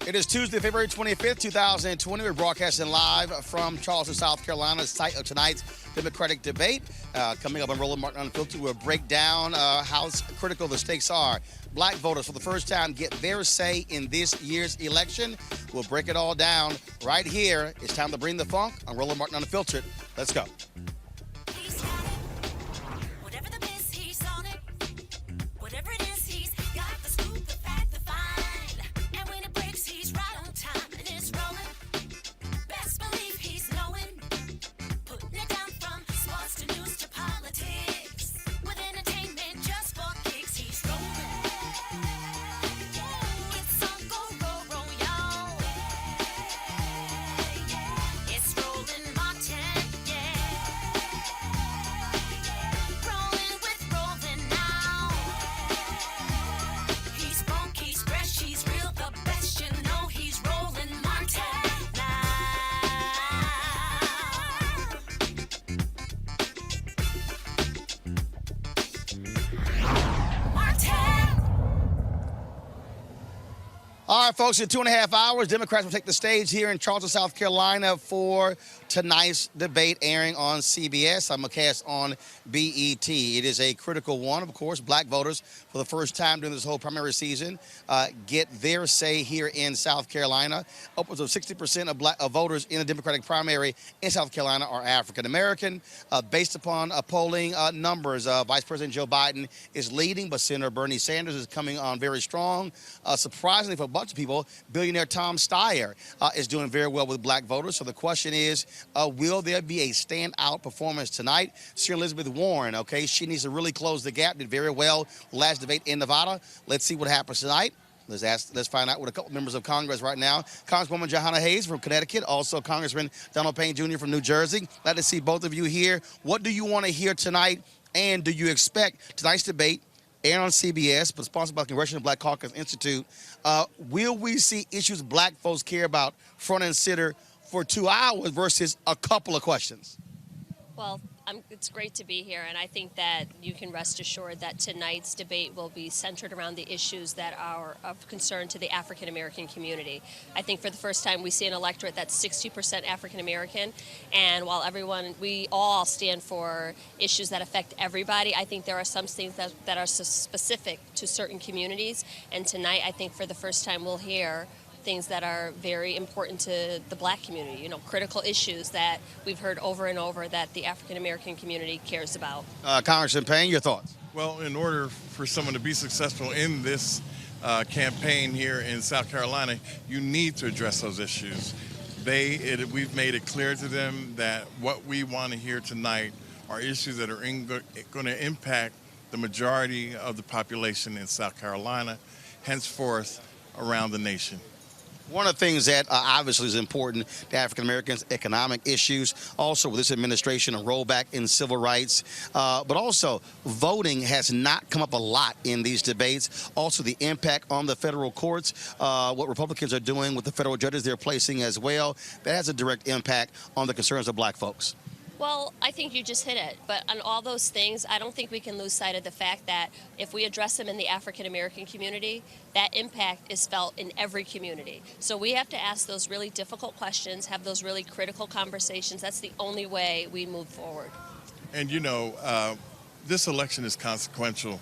It is Tuesday, February 25th, 2020. We're broadcasting live from Charleston, South Carolina, site of tonight's Democratic debate. Coming up on Roland Martin Unfiltered, we'll break down how critical the stakes are. Black voters, for the first time, get their say in this year's election. We'll break it all down right here. It's time to bring the funk on Roland Martin Unfiltered. Let's go. All right, folks, in 2.5 hours, Democrats will take the stage here in Charleston, South Carolina for tonight's debate airing on CBS. I'm cast on BET. It is a critical one, of course. Black voters, for the first time during this whole primary season, get their say here in South Carolina. Upwards of 60% of voters in the Democratic primary in South Carolina are African American. Based upon polling numbers, Vice President Joe Biden is leading, but Senator Bernie Sanders is coming on very strong. Surprisingly for a bunch of people, billionaire Tom Steyer is doing very well with black voters. So the question is, will there be a standout performance tonight? Sir Elizabeth Warren, okay, she needs to really close the gap. Did very well last debate in Nevada. Let's see what happens tonight. Let's find out with a couple members of Congress right now. Congresswoman Johanna Hayes from Connecticut, also Congressman Donald Payne Jr. from New Jersey. Glad to see both of you here. What do you want to hear tonight, and do you expect tonight's debate, aired on CBS, but sponsored by the Congressional Black Caucus Institute, will we see issues black folks care about front and center for 2 hours versus a couple of questions? Well, it's great to be here, and I think that you can rest assured that tonight's debate will be centered around the issues that are of concern to the African-American community. I think for the first time we see an electorate that's 60% African-American, and while we all stand for issues that affect everybody, I think there are some things that are specific to certain communities, and tonight I think for the first time we'll hear things that are very important to the black community, critical issues that we've heard over and over that the African-American community cares about. Congressman Payne, your thoughts? Well, in order for someone to be successful in this campaign here in South Carolina, you need to address those issues. We've made it clear to them that what we want to hear tonight are issues that are going to impact the majority of the population in South Carolina, henceforth around the nation. One of the things that obviously is important to African Americans, economic issues, also with this administration, a rollback in civil rights, but also voting has not come up a lot in these debates. Also the impact on the federal courts, what Republicans are doing with the federal judges they're placing as well, that has a direct impact on the concerns of black folks. Well, I think you just hit it. But on all those things, I don't think we can lose sight of the fact that if we address them in the African-American community, that impact is felt in every community. So we have to ask those really difficult questions, have those really critical conversations. That's the only way we move forward. And this election is consequential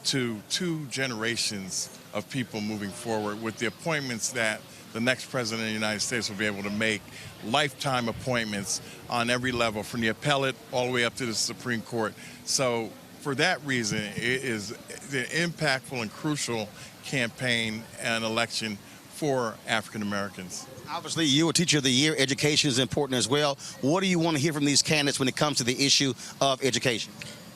to 2 generations of people moving forward with the appointments that the next president of the United States will be able to make, lifetime appointments on every level, from the appellate all the way up to the Supreme Court. So for that reason, it is an impactful and crucial campaign and election for African Americans. Obviously, you a Teacher of the Year. Education is important as well. What do you want to hear from these candidates when it comes to the issue of education?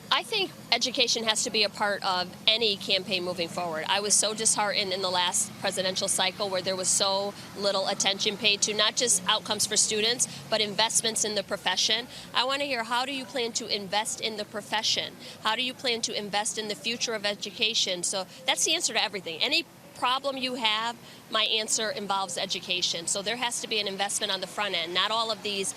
I think education has to be a part of any campaign moving forward. I was so disheartened in the last presidential cycle where there was so little attention paid to not just outcomes for students, but investments in the profession. I want to hear, how do you plan to invest in the profession? How do you plan to invest in the future of education? So that's the answer to everything. Any problem you have, my answer involves education. So there has to be an investment on the front end. Not all of these,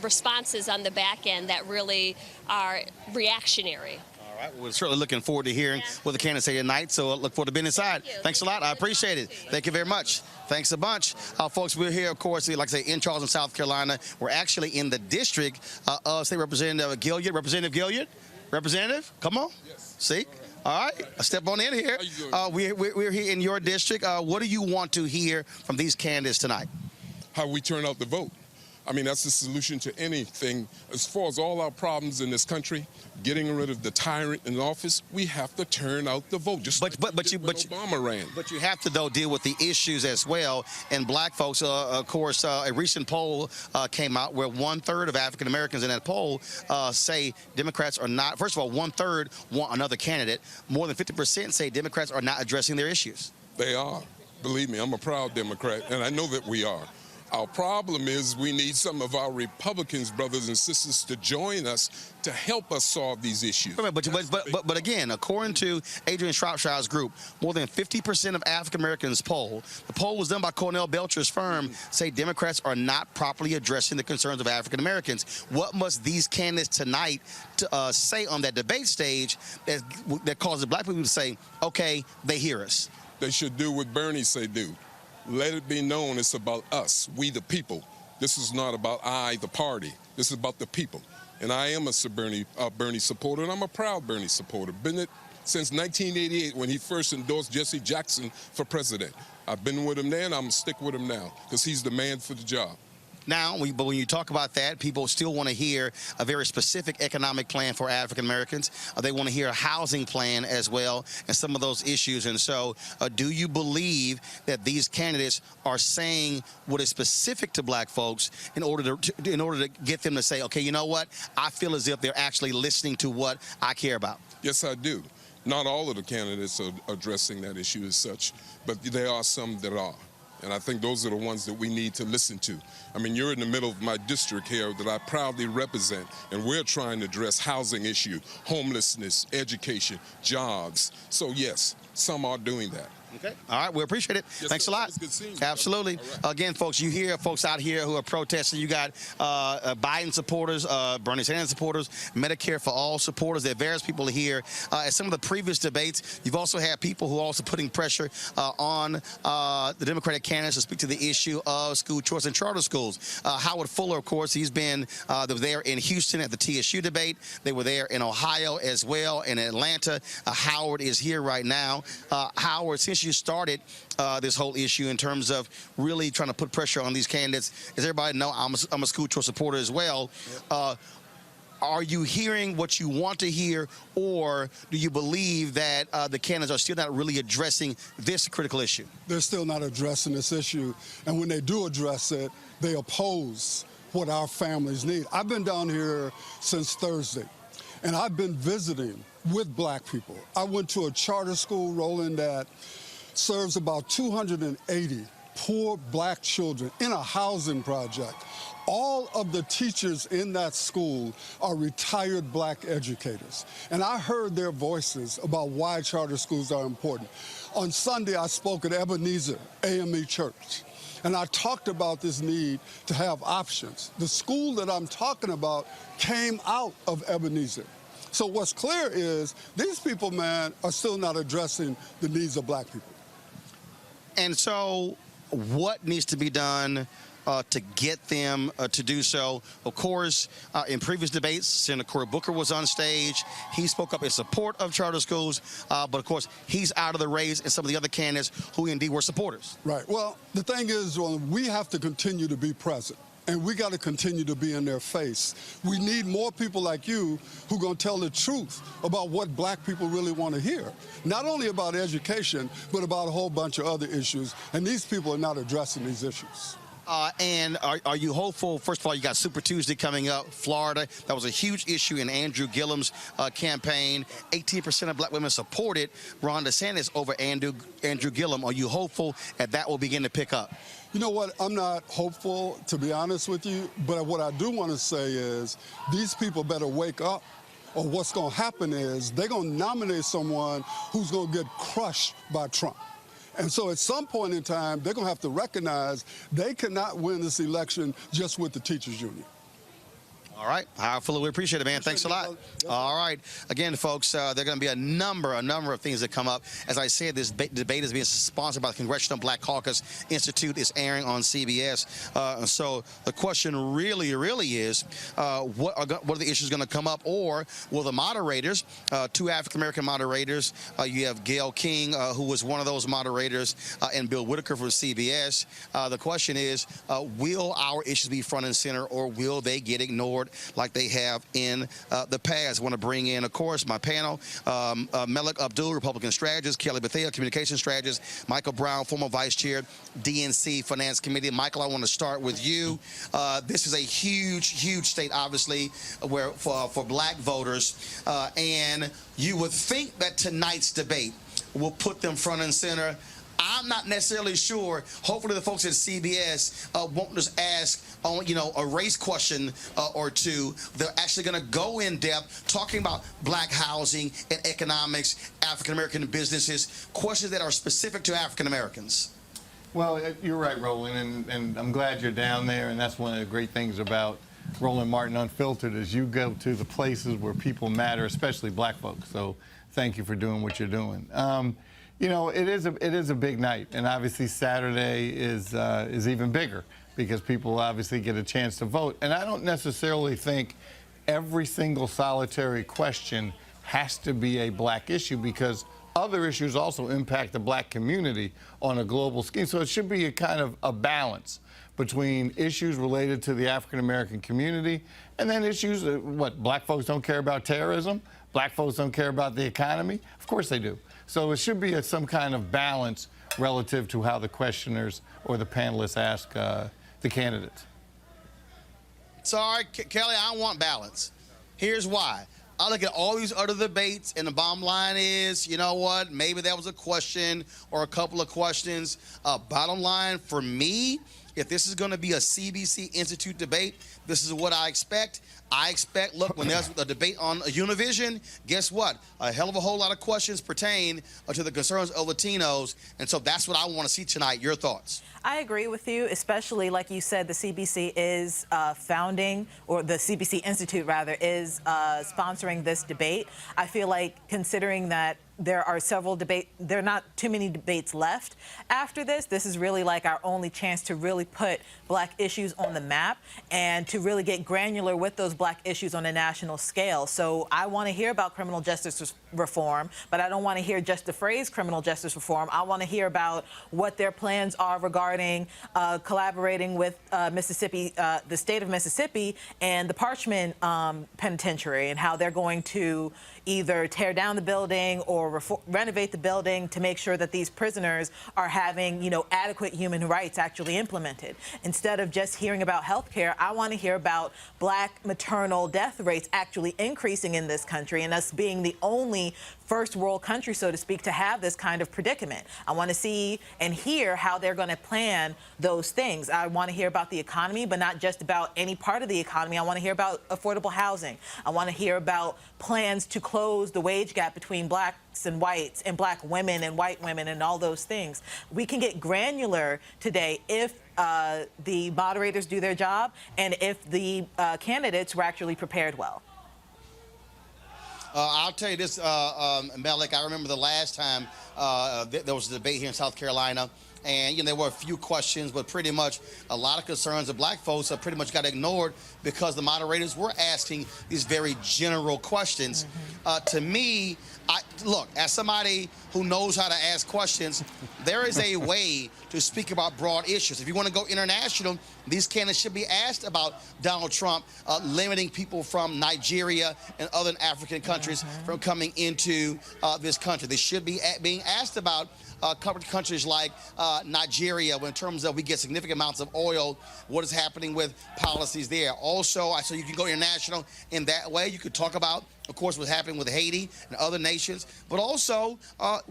responses on the back end that really are reactionary. All right, we're certainly looking forward to hearing what the candidates say tonight, so I look forward to being inside. Thanks a lot. I appreciate it. Thank you very much. Thanks a bunch. Folks, we're here, of course, like I say, in Charleston, South Carolina. We're actually in the district of State Representative Gilliard. Representative Gilliard? Representative? Come on. Yes. See? All right. Step on in here. We're here in your district. What do you want to hear from these candidates tonight? How we turn out the vote. I mean, that's the solution to anything. As far as all our problems in this country, getting rid of the tyrant in office, we have to turn out the vote. Just Obama ran. But you have to, though, deal with the issues as well. And black folks, of course, a recent poll came out where 1/3 of African Americans in that poll say Democrats are not. First of all, 1/3 want another candidate. More than 50% say Democrats are not addressing their issues. They are. Believe me, I'm a proud Democrat, and I know that we are. Our problem is we need some of our Republicans, brothers and sisters, to join us to help us solve these issues. But again, according to Adrian Shropshire's group, more than 50% of African Americans polled. The poll was done by Cornell Belcher's firm. Say Democrats are not properly addressing the concerns of African Americans. What must these candidates tonight say on that debate stage that causes black people to say, okay, they hear us? They should do what Bernie say do. Let it be known it's about us, we the people. This is not about I, the party. This is about the people. And I am a Bernie supporter, and I'm a proud Bernie supporter. Been it since 1988 when he first endorsed Jesse Jackson for president. I've been with him then, I'm going to stick with him now, because he's the man for the job. Now, but when you talk about that, people still want to hear a very specific economic plan for African Americans. They want to hear a housing plan as well and some of those issues. And so do you believe that these candidates are saying what is specific to black folks in order to get them to say, okay, you know what? I feel as if they're actually listening to what I care about. Yes, I do. Not all of the candidates are addressing that issue as such, but there are some that are. And I think those are the ones that we need to listen to. I mean, you're in the middle of my district here that I proudly represent, and we're trying to address housing issue, homelessness, education, jobs. So, yes, some are doing that. Okay. All right. We appreciate it. Yes, Thanks sir. a lot. It's good seeing you. Absolutely. Right. Again, folks, you hear folks out here who are protesting. You got Biden supporters, Bernie Sanders supporters, Medicare for All supporters. There are various people here. At some of the previous debates, you've also had people who are also putting pressure on the Democratic candidates to speak to the issue of school choice and charter schools. Howard Fuller, of course, he's been there in Houston at the TSU debate. They were there in Ohio as well, in Atlanta. Howard is here right now. Howard, since you started this whole issue in terms of really trying to put pressure on these candidates, as everybody know, I'm a school choice supporter as well. Are you hearing what you want to hear, or do you believe that the candidates are still not really addressing this critical issue? They're still not addressing this issue, and when they do address it, they oppose what our families need. I've been down here since Thursday, and I've been visiting with black people. I went to a charter school, Roland, that serves about 280 poor black children in a housing project. All of the teachers in that school are retired black educators. And I heard their voices about why charter schools are important. On Sunday, I spoke at Ebenezer AME Church. And I talked about this need to have options. The school that I'm talking about came out of Ebenezer. So what's clear is these people, man, are still not addressing the needs of black people. And so what needs to be done to get them to do so? Of course, in previous debates, Senator Cory Booker was on stage. He spoke up in support of charter schools, but of course, he's out of the race, and some of the other candidates who indeed were supporters. Right. Well, the thing is, we have to continue to be present. And we got to continue to be in their face. We need more people like you who are going to tell the truth about what black people really want to hear. Not only about education, but about a whole bunch of other issues. And these people are not addressing these issues. And are you hopeful? First of all, you got Super Tuesday coming up, Florida. That was a huge issue in Andrew Gillum's campaign. 18% of black women supported Ron DeSantis over Andrew Gillum. Are you hopeful that will begin to pick up? You know what? I'm not hopeful, to be honest with you. But what I do want to say is these people better wake up, or what's going to happen is they're going to nominate someone who's going to get crushed by Trump. And so at some point in time, they're going to have to recognize they cannot win this election just with the teachers union. All right. Hopefully, we appreciate it, man. Thanks a lot. All right. Again, folks, there are going to be a number of things that come up. As I said, this debate is being sponsored by the Congressional Black Caucus Institute. It's airing on CBS. So the question really is, what are the issues going to come up? Or will the moderators, two African-American moderators, you have Gayle King, who was one of those moderators, and Bill Whitaker from CBS. The question is, will our issues be front and center, or will they get ignored like they have in the past? I want to bring in, of course, my panel, Melik Abdul, Republican strategist, Kelly Bethea, communication strategist, Michael Brown, former vice chair, DNC Finance Committee. Michael, I want to start with you. This is a huge state, obviously, where for black voters, and you would think that tonight's debate will put them front and center. I'm not necessarily sure. Hopefully the folks at CBS won't just ask a race question or two. They're actually going to go in depth talking about black housing and economics, African-American businesses, questions that are specific to African Americans. Well, you're right, Roland, and I'm glad you're down there, and that's one of the great things about Roland Martin Unfiltered is you go to the places where people matter, especially black folks. So thank you for doing what you're doing. You know, it is a big night, and obviously Saturday is even bigger because people obviously get a chance to vote. And I don't necessarily think every single solitary question has to be a black issue, because other issues also impact the black community on a global scheme. So it should be a kind of a balance between issues related to the African American community and then issues what black folks don't care about terrorism, black folks don't care about the economy. Of course they do. So it should be some kind of balance relative to how the questioners or the panelists ask the candidates. Sorry, Kelly, I don't want balance. Here's why. I look at all these other debates, and the bottom line is, you know what, maybe that was a question or a couple of questions. Bottom line, for me, if this is going to be a CBC Institute debate, this is what I expect. Look, when there's a debate on Univision, guess what? A hell of a whole lot of questions pertain to the concerns of Latinos, and so that's what I want to see tonight. Your thoughts? I agree with you, especially like you said, the CBC is founding, or the CBC Institute rather, is sponsoring this debate. I feel like, considering that there are there are not too many debates left after this. This is really like our only chance to really put black issues on the map and to really get granular with those black issues on a national scale. So I want to hear about criminal justice reform, but I don't want to hear just the phrase criminal justice reform. I want to hear about what their plans are regarding collaborating with Mississippi, the state of Mississippi, and the Parchman Penitentiary, and how they're going to either tear down the building or renovate the building to make sure that these prisoners are having, adequate human rights actually implemented. Instead of just hearing about health care, I want to hear about black maternal death rates actually increasing in this country, and us being the only first world country, so to speak, to have this kind of predicament. I want to see and hear how they're going to plan those things. I want to hear about the economy, but not just about any part of the economy. I want to hear about affordable housing. I want to hear about plans to close the wage gap between blacks and whites, and black women and white women, and all those things. We can get granular today if the moderators do their job and if the candidates were actually prepared well. I'll tell you this, Melik, I remember the last time there was a debate here in South Carolina, and there were a few questions, but pretty much a lot of concerns of black folks have pretty much got ignored because the moderators were asking these very general questions. To me, look, as somebody who knows how to ask questions, there is a way to speak about broad issues. If you want to go international, these candidates should be asked about Donald Trump limiting people from Nigeria and other African countries from coming into this country. They should be being asked about countries like Nigeria, in terms of we get significant amounts of oil, what is happening with policies there. Also, so you can go international in that way. You could talk about, of course, what's happening with Haiti and other nations, but also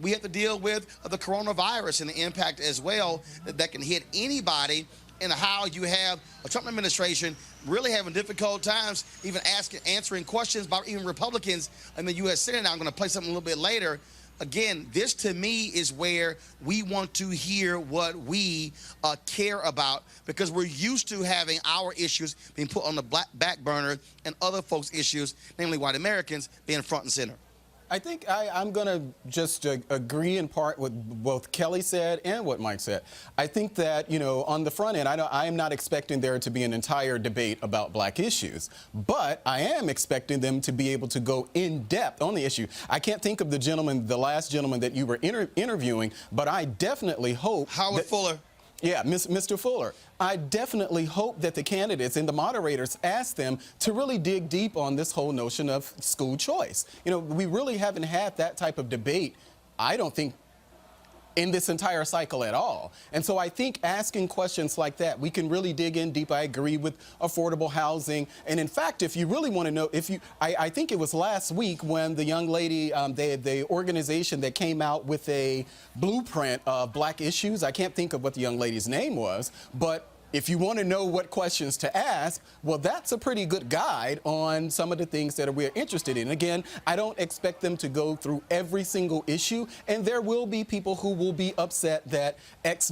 we have to deal with the coronavirus and the impact as well that can hit anybody, and how you have a Trump administration really having difficult times even answering questions about even Republicans in the U.S. Senate. Now, I'm going to play something a little bit later, again, this to me is where we want to hear what we care about, because we're used to having our issues being put on the back burner and other folks' issues, namely white Americans, being front and center. I think I'm going to just agree in part with both Kelly said and what Mike said. I think that, you know, on the front end, I am not expecting there to be an entire debate about black issues, but I am expecting them to be able to go in depth on the issue. I can't think of the last gentleman that you were interviewing, but I definitely hope Howard Fuller. Yeah, Mr. Fuller. I definitely hope that the candidates and the moderators ask them to really dig deep on this whole notion of school choice. You know, we really haven't had that type of debate, I don't think, in this entire cycle at all. And so I think asking questions like that, we can really dig in deep. I agree with affordable housing. And in fact, if you really want to know, I think it was last week when the young lady, the organization that came out with a blueprint of black issues, I can't think of what the young lady's name was, but if you want to know what questions to ask, well, that's a pretty good guide on some of the things that we're interested in. Again, I don't expect them to go through every single issue, and there will be people who will be upset that X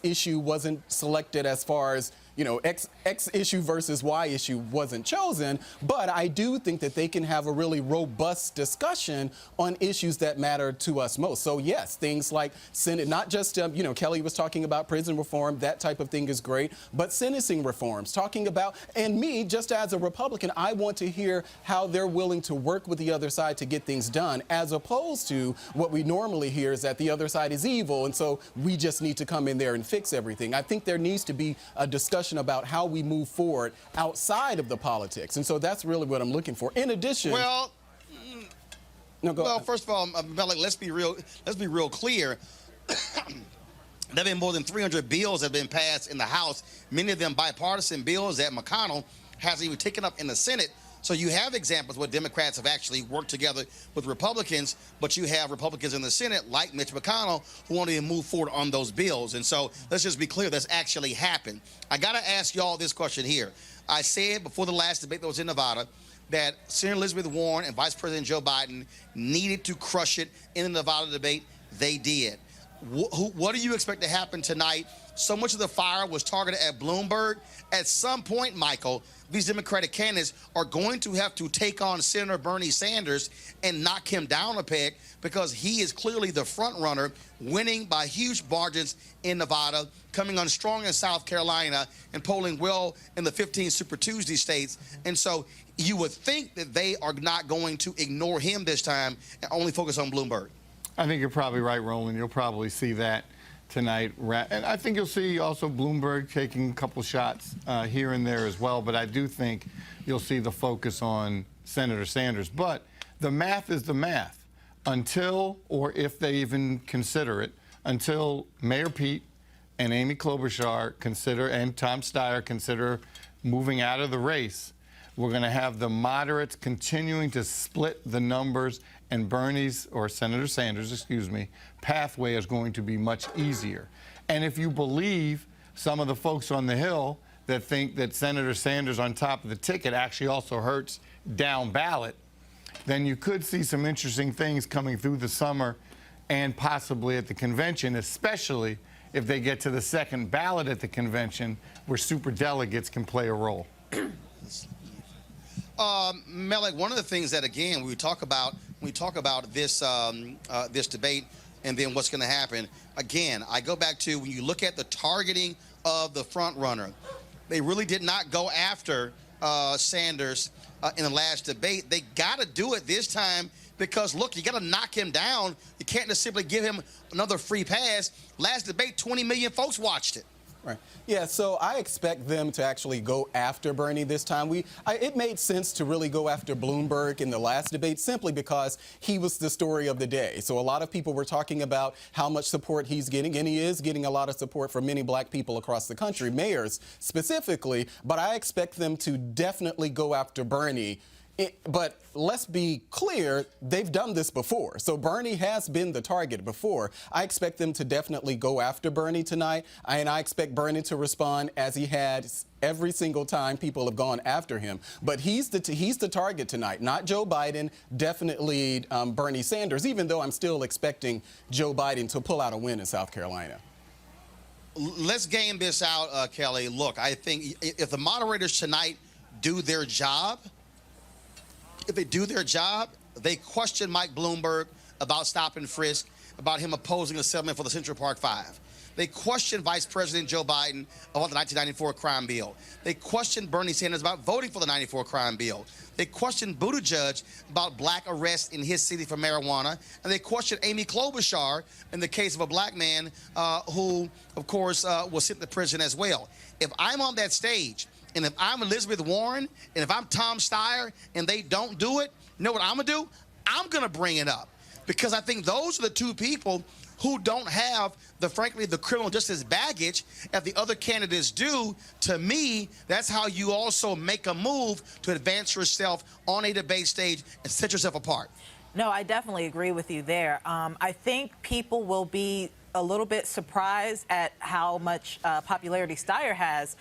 issue wasn't selected as far as, you know, X issue versus Y issue wasn't chosen, but I do think that they can have a really robust discussion on issues that matter to us most. So yes, things like Senate, not just, you know, Kelly was talking about prison reform, that type of thing is great, but sentencing reforms, talking about, and me, just as a Republican, I want to hear how they're willing to work with the other side to get things done, as opposed to what we normally hear is that the other side is evil, and so we just need to come in there and fix everything. I think there needs to be a discussion about how we move forward outside of the politics. And so that's really what I'm looking for. In addition... Well, first of all, Malik, let's be real clear. There have been more than 300 bills that have been passed in the House, many of them bipartisan bills that McConnell hasn't even taken up in the Senate. So you have examples where Democrats have actually worked together with Republicans, but you have Republicans in the Senate, like Mitch McConnell, who want to move forward on those bills. And so let's just be clear, that's actually happened. I got to ask y'all this question here. I said before the last debate that was in Nevada that Senator Elizabeth Warren and Vice President Joe Biden needed to crush it in the Nevada debate. They did. What do you expect to happen tonight? So much of the fire was targeted at Bloomberg. At some point, Michael, these Democratic candidates are going to have to take on Senator Bernie Sanders and knock him down a peg, because he is clearly the front runner, winning by huge margins in Nevada, coming on strong in South Carolina, and polling well in the 15 Super Tuesday states. And so you would think that they are not going to ignore him this time and only focus on Bloomberg. I think you're probably right, Roland. You'll probably see that tonight. And I think you'll see also Bloomberg taking a couple shots here and there as well. But I do think you'll see the focus on Senator Sanders. But the math is the math. Until, or if they even consider it, until Mayor Pete and Amy Klobuchar consider, and Tom Steyer consider moving out of the race, we're going to have the moderates continuing to split the numbers, and Bernie's, or Senator Sanders, excuse me, pathway is going to be much easier. And if you believe some of the folks on the Hill that think that Senator Sanders on top of the ticket actually also hurts down ballot, then you could see some interesting things coming through the summer and possibly at the convention, especially if they get to the second ballot at the convention, where superdelegates can play a role. Malik, one of the things that, again, we talk about this this debate and then what's going to happen, again, I go back to when you look at the targeting of the front runner, they really did not go after Sanders in the last debate. They got to do it this time because, look, you got to knock him down. You can't just simply give him another free pass. Last debate, 20 million folks watched it. Right. Yeah, so I expect them to actually go after Bernie this time. It made sense to really go after Bloomberg in the last debate simply because he was the story of the day. So a lot of people were talking about how much support he's getting, and he is getting a lot of support from many black people across the country, mayors specifically, but I expect them to definitely go after Bernie But let's be clear, they've done this before. So Bernie has been the target before. I expect them to definitely go after Bernie tonight, and I expect Bernie to respond as he had every single time people have gone after him. But he's the target tonight, not Joe Biden, definitely Bernie Sanders, even though I'm still expecting Joe Biden to pull out a win in South Carolina. Let's game this out, Kelly. Look, I think if the moderators tonight do their job, they question Mike Bloomberg about stop and frisk, about him opposing a settlement for the Central Park Five. They question Vice President Joe Biden about the 1994 crime bill. They question Bernie Sanders about voting for the 94 crime bill. They question Buttigieg about black arrests in his city for marijuana. And they question Amy Klobuchar in the case of a black man who, of course, was sent to prison as well. If I'm on that stage, and if I'm Elizabeth Warren, and if I'm Tom Steyer, and they don't do it, you know what I'm going to do? I'm going to bring it up. Because I think those are the two people who don't have, frankly, the criminal justice baggage that the other candidates do. To me, that's how you also make a move to advance yourself on a debate stage and set yourself apart. No, I definitely agree with you there. I think people will be a little bit surprised at how much popularity Steyer has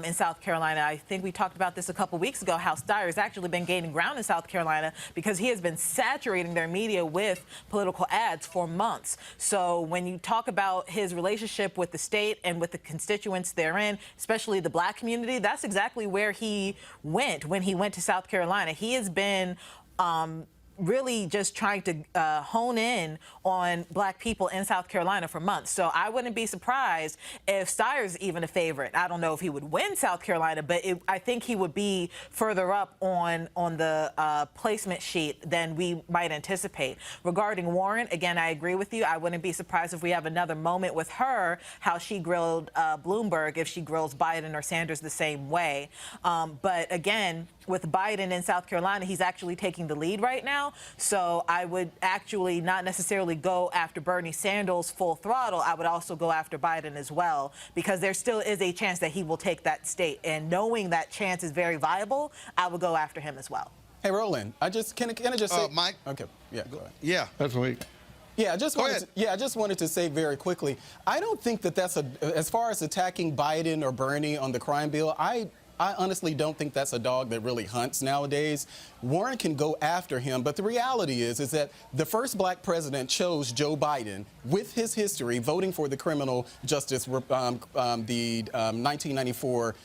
in South Carolina. I think we talked about this a couple weeks ago, how Steyer has actually been gaining ground in South Carolina because he has been saturating their media with political ads for months. So when you talk about his relationship with the state and with the constituents therein, especially the black community, that's exactly where he went when he went to South Carolina. He has been really just trying to hone in on black people in South Carolina for months. So I wouldn't be surprised if Steyer's even a favorite. I don't know if he would win South Carolina, but I think he would be further up on the placement sheet than we might anticipate. Regarding Warren, again, I agree with you. I wouldn't be surprised if we have another moment with her, how she grilled Bloomberg, if she grills Biden or Sanders the same way. But again, with Biden in South Carolina, he's actually taking the lead right now. So I would actually not necessarily go after Bernie Sanders full throttle. I would also go after Biden as well, because there still is a chance that he will take that state. And knowing that chance is very viable, I would go after him as well. Hey, Roland, can I just say, Mike? Okay, yeah, go ahead. Yeah. That's weak. Yeah, I just wanted to say very quickly, I don't think that as far as attacking Biden or Bernie on the crime bill, I honestly don't think that's a dog that really hunts nowadays. Warren can go after him, but the reality is that the first black president chose Joe Biden with his history voting for the criminal justice, the 1994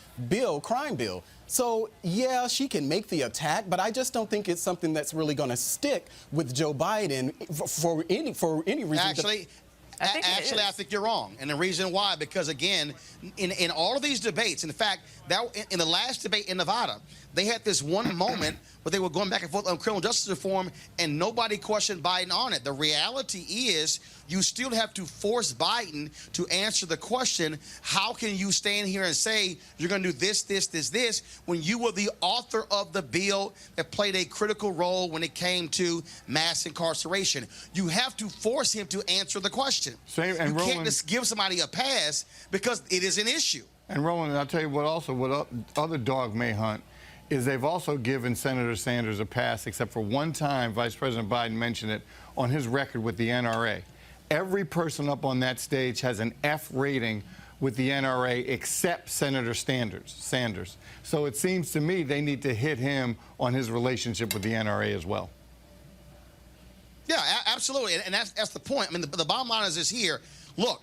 crime bill. So, yeah, she can make the attack, but I just don't think it's something that's really going to stick with Joe Biden for any reason. Actually, I think you're wrong. And the reason why, because, again, in all of these debates, in fact, in the last debate in Nevada, they had this one moment where they were going back and forth on criminal justice reform, and nobody questioned Biden on it. The reality is you still have to force Biden to answer the question, how can you stand here and say you're going to do this, when you were the author of the bill that played a critical role when it came to mass incarceration? You have to force him to answer the question. You can't just give somebody a pass because it is an issue. And Roland, I'll tell you what other dog may hunt is they've also given Senator Sanders a pass, except for one time Vice President Biden mentioned it on his record with the NRA. Every person up on that stage has an F rating with the NRA except Senator Sanders. So it seems to me they need to hit him on his relationship with the NRA as well. Yeah, absolutely. And that's the point. I mean, the bottom line is this here. Look,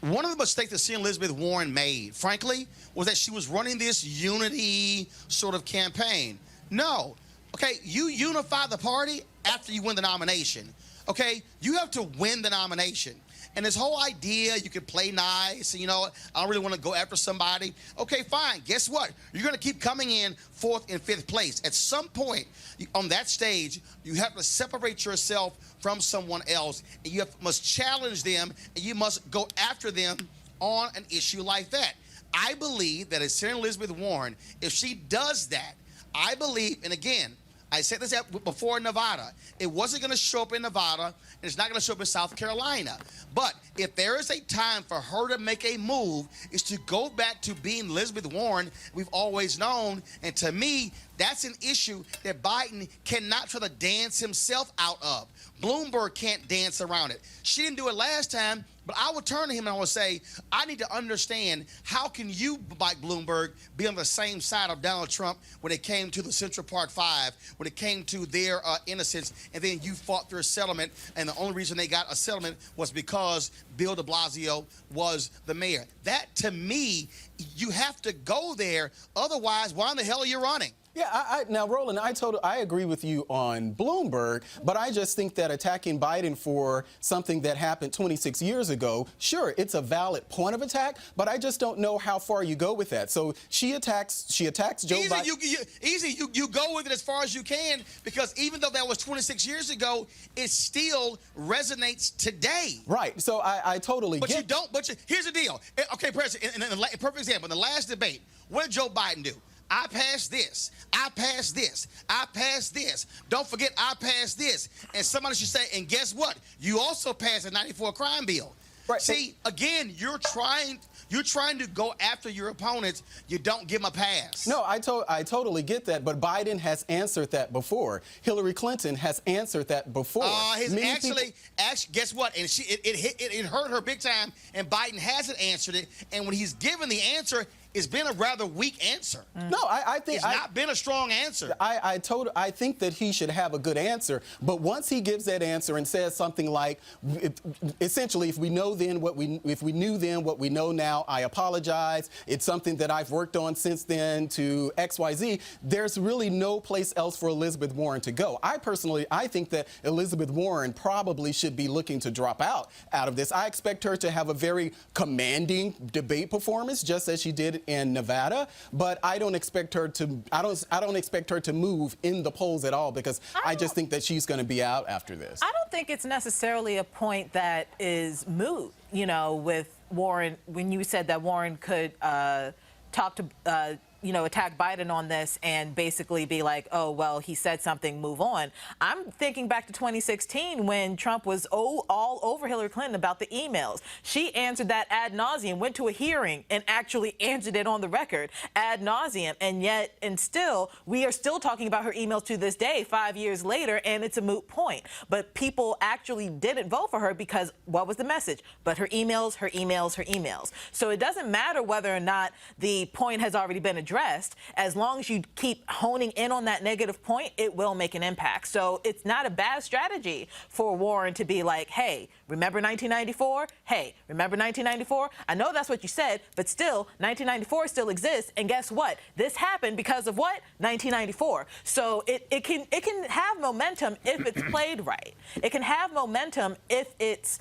one of the mistakes that Senator Elizabeth Warren made, frankly, was that she was running this unity sort of campaign. No. Okay, you unify the party after you win the nomination. Okay, you have to win the nomination. And this whole idea you can play nice, and you know, I don't really want to go after somebody. Okay, fine. Guess what? You're going to keep coming in 4th and 5th place. At some point on that stage, you have to separate yourself from someone else, and you must challenge them, and you must go after them on an issue like that. I believe that as Senator Elizabeth Warren, if she does that, I believe, and again, I said this before in Nevada. It wasn't going to show up in Nevada, and it's not going to show up in South Carolina. But if there is a time for her to make a move, is to go back to being Elizabeth Warren we've always known. And to me, That's an issue that Biden cannot try to dance himself out of. Bloomberg can't dance around it. She didn't do it last time, but I would turn to him and I would say, I need to understand, how can you, Mike Bloomberg, be on the same side of Donald Trump when it came to the Central Park Five, when it came to their innocence, and then you fought through a settlement, and the only reason they got a settlement was because Bill de Blasio was the mayor. That, to me, you have to go there. Otherwise, why in the hell are you running? Yeah, now, Roland, I agree with you on Bloomberg, but I just think that attacking Biden for something that happened 26 years ago, sure, it's a valid point of attack, but I just don't know how far you go with that. So she attacks Joe Biden. You go with it as far as you can, because even though that was 26 years ago, it still resonates today. Right. So I totally but get. You don't. But here's the deal. Okay, President. In the perfect example, in the last debate, what did Joe Biden do? I passed this. I passed this. I passed this. Don't forget, I passed this. And somebody should say, and guess what? You also passed a 94 crime bill. Right. See, again, you're trying to go after your opponents. You don't give them a pass. No, I totally get that, but Biden has answered that before. Hillary Clinton has answered that before. Actually, guess what? And it hurt her big time, and Biden hasn't answered it. And when he's given the answer, it's been a rather weak answer. No, I think it's not been a strong answer. I think that he should have a good answer, but once he gives that answer and says something like, essentially, if we knew then what we know now, I apologize. It's something that I've worked on since then to XYZ. There's really no place else for Elizabeth Warren to go. I think that Elizabeth Warren probably should be looking to drop out of this. I expect her to have a very commanding debate performance, just as she did in Nevada, but I don't expect her to move in the polls at all, because I just think that she's going to be out after this. I don't think it's necessarily a point that is moot, you know, with Warren, when you said that Warren could talk to attack Biden on this and basically be like, oh, well, he said something, move on. I'm thinking back to 2016 when Trump was all over Hillary Clinton about the emails. She answered that ad nauseum, went to a hearing and actually answered it on the record ad nauseum. And still, we are still talking about her emails to this day, 5 years later, and it's a moot point. But people actually didn't vote for her because what was the message? But her emails, her emails, her emails. So it doesn't matter whether or not the point has already been addressed. As long as you keep honing in on that negative point, it will make an impact. So it's not a bad strategy for Warren to be like, hey, remember 1994? Hey, remember 1994? I know that's what you said, but still, 1994 still exists. And guess what? This happened because of what? 1994. So it can have momentum if it's played right. It can have momentum if it's,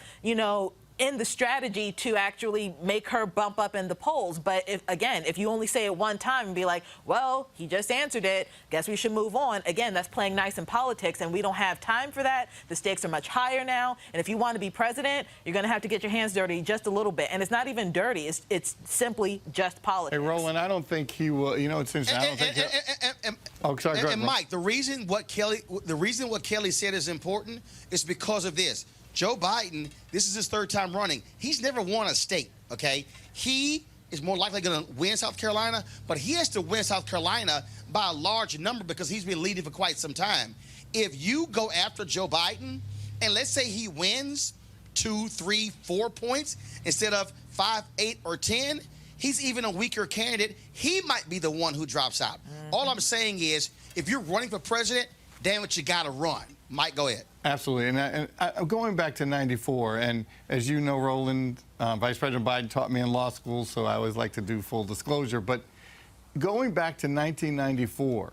in the strategy to actually make her bump up in the polls. But if you only say it one time and be like, well, he just answered it, guess we should move on. Again, that's playing nice in politics, and we don't have time for that. The stakes are much higher now. And if you want to be president, you're going to have to get your hands dirty just a little bit. And it's not even dirty. It's simply just politics. Hey, Roland, I don't think he will. It's interesting. I don't think and Mike, the reason what Kelly said is important is because of this. Joe Biden, this is his third time running. He's never won a state, okay? He is more likely going to win South Carolina, but he has to win South Carolina by a large number because he's been leading for quite some time. If you go after Joe Biden, and let's say he wins 2, 3, 4 points instead of 5, 8, or 10, he's even a weaker candidate. He might be the one who drops out. All I'm saying is, if you're running for president, damn it, you got to run. Mike, go ahead. Absolutely. And going back to 94, and as you know, Roland, Vice President Biden taught me in law school, so I always like to do full disclosure. But going back to 1994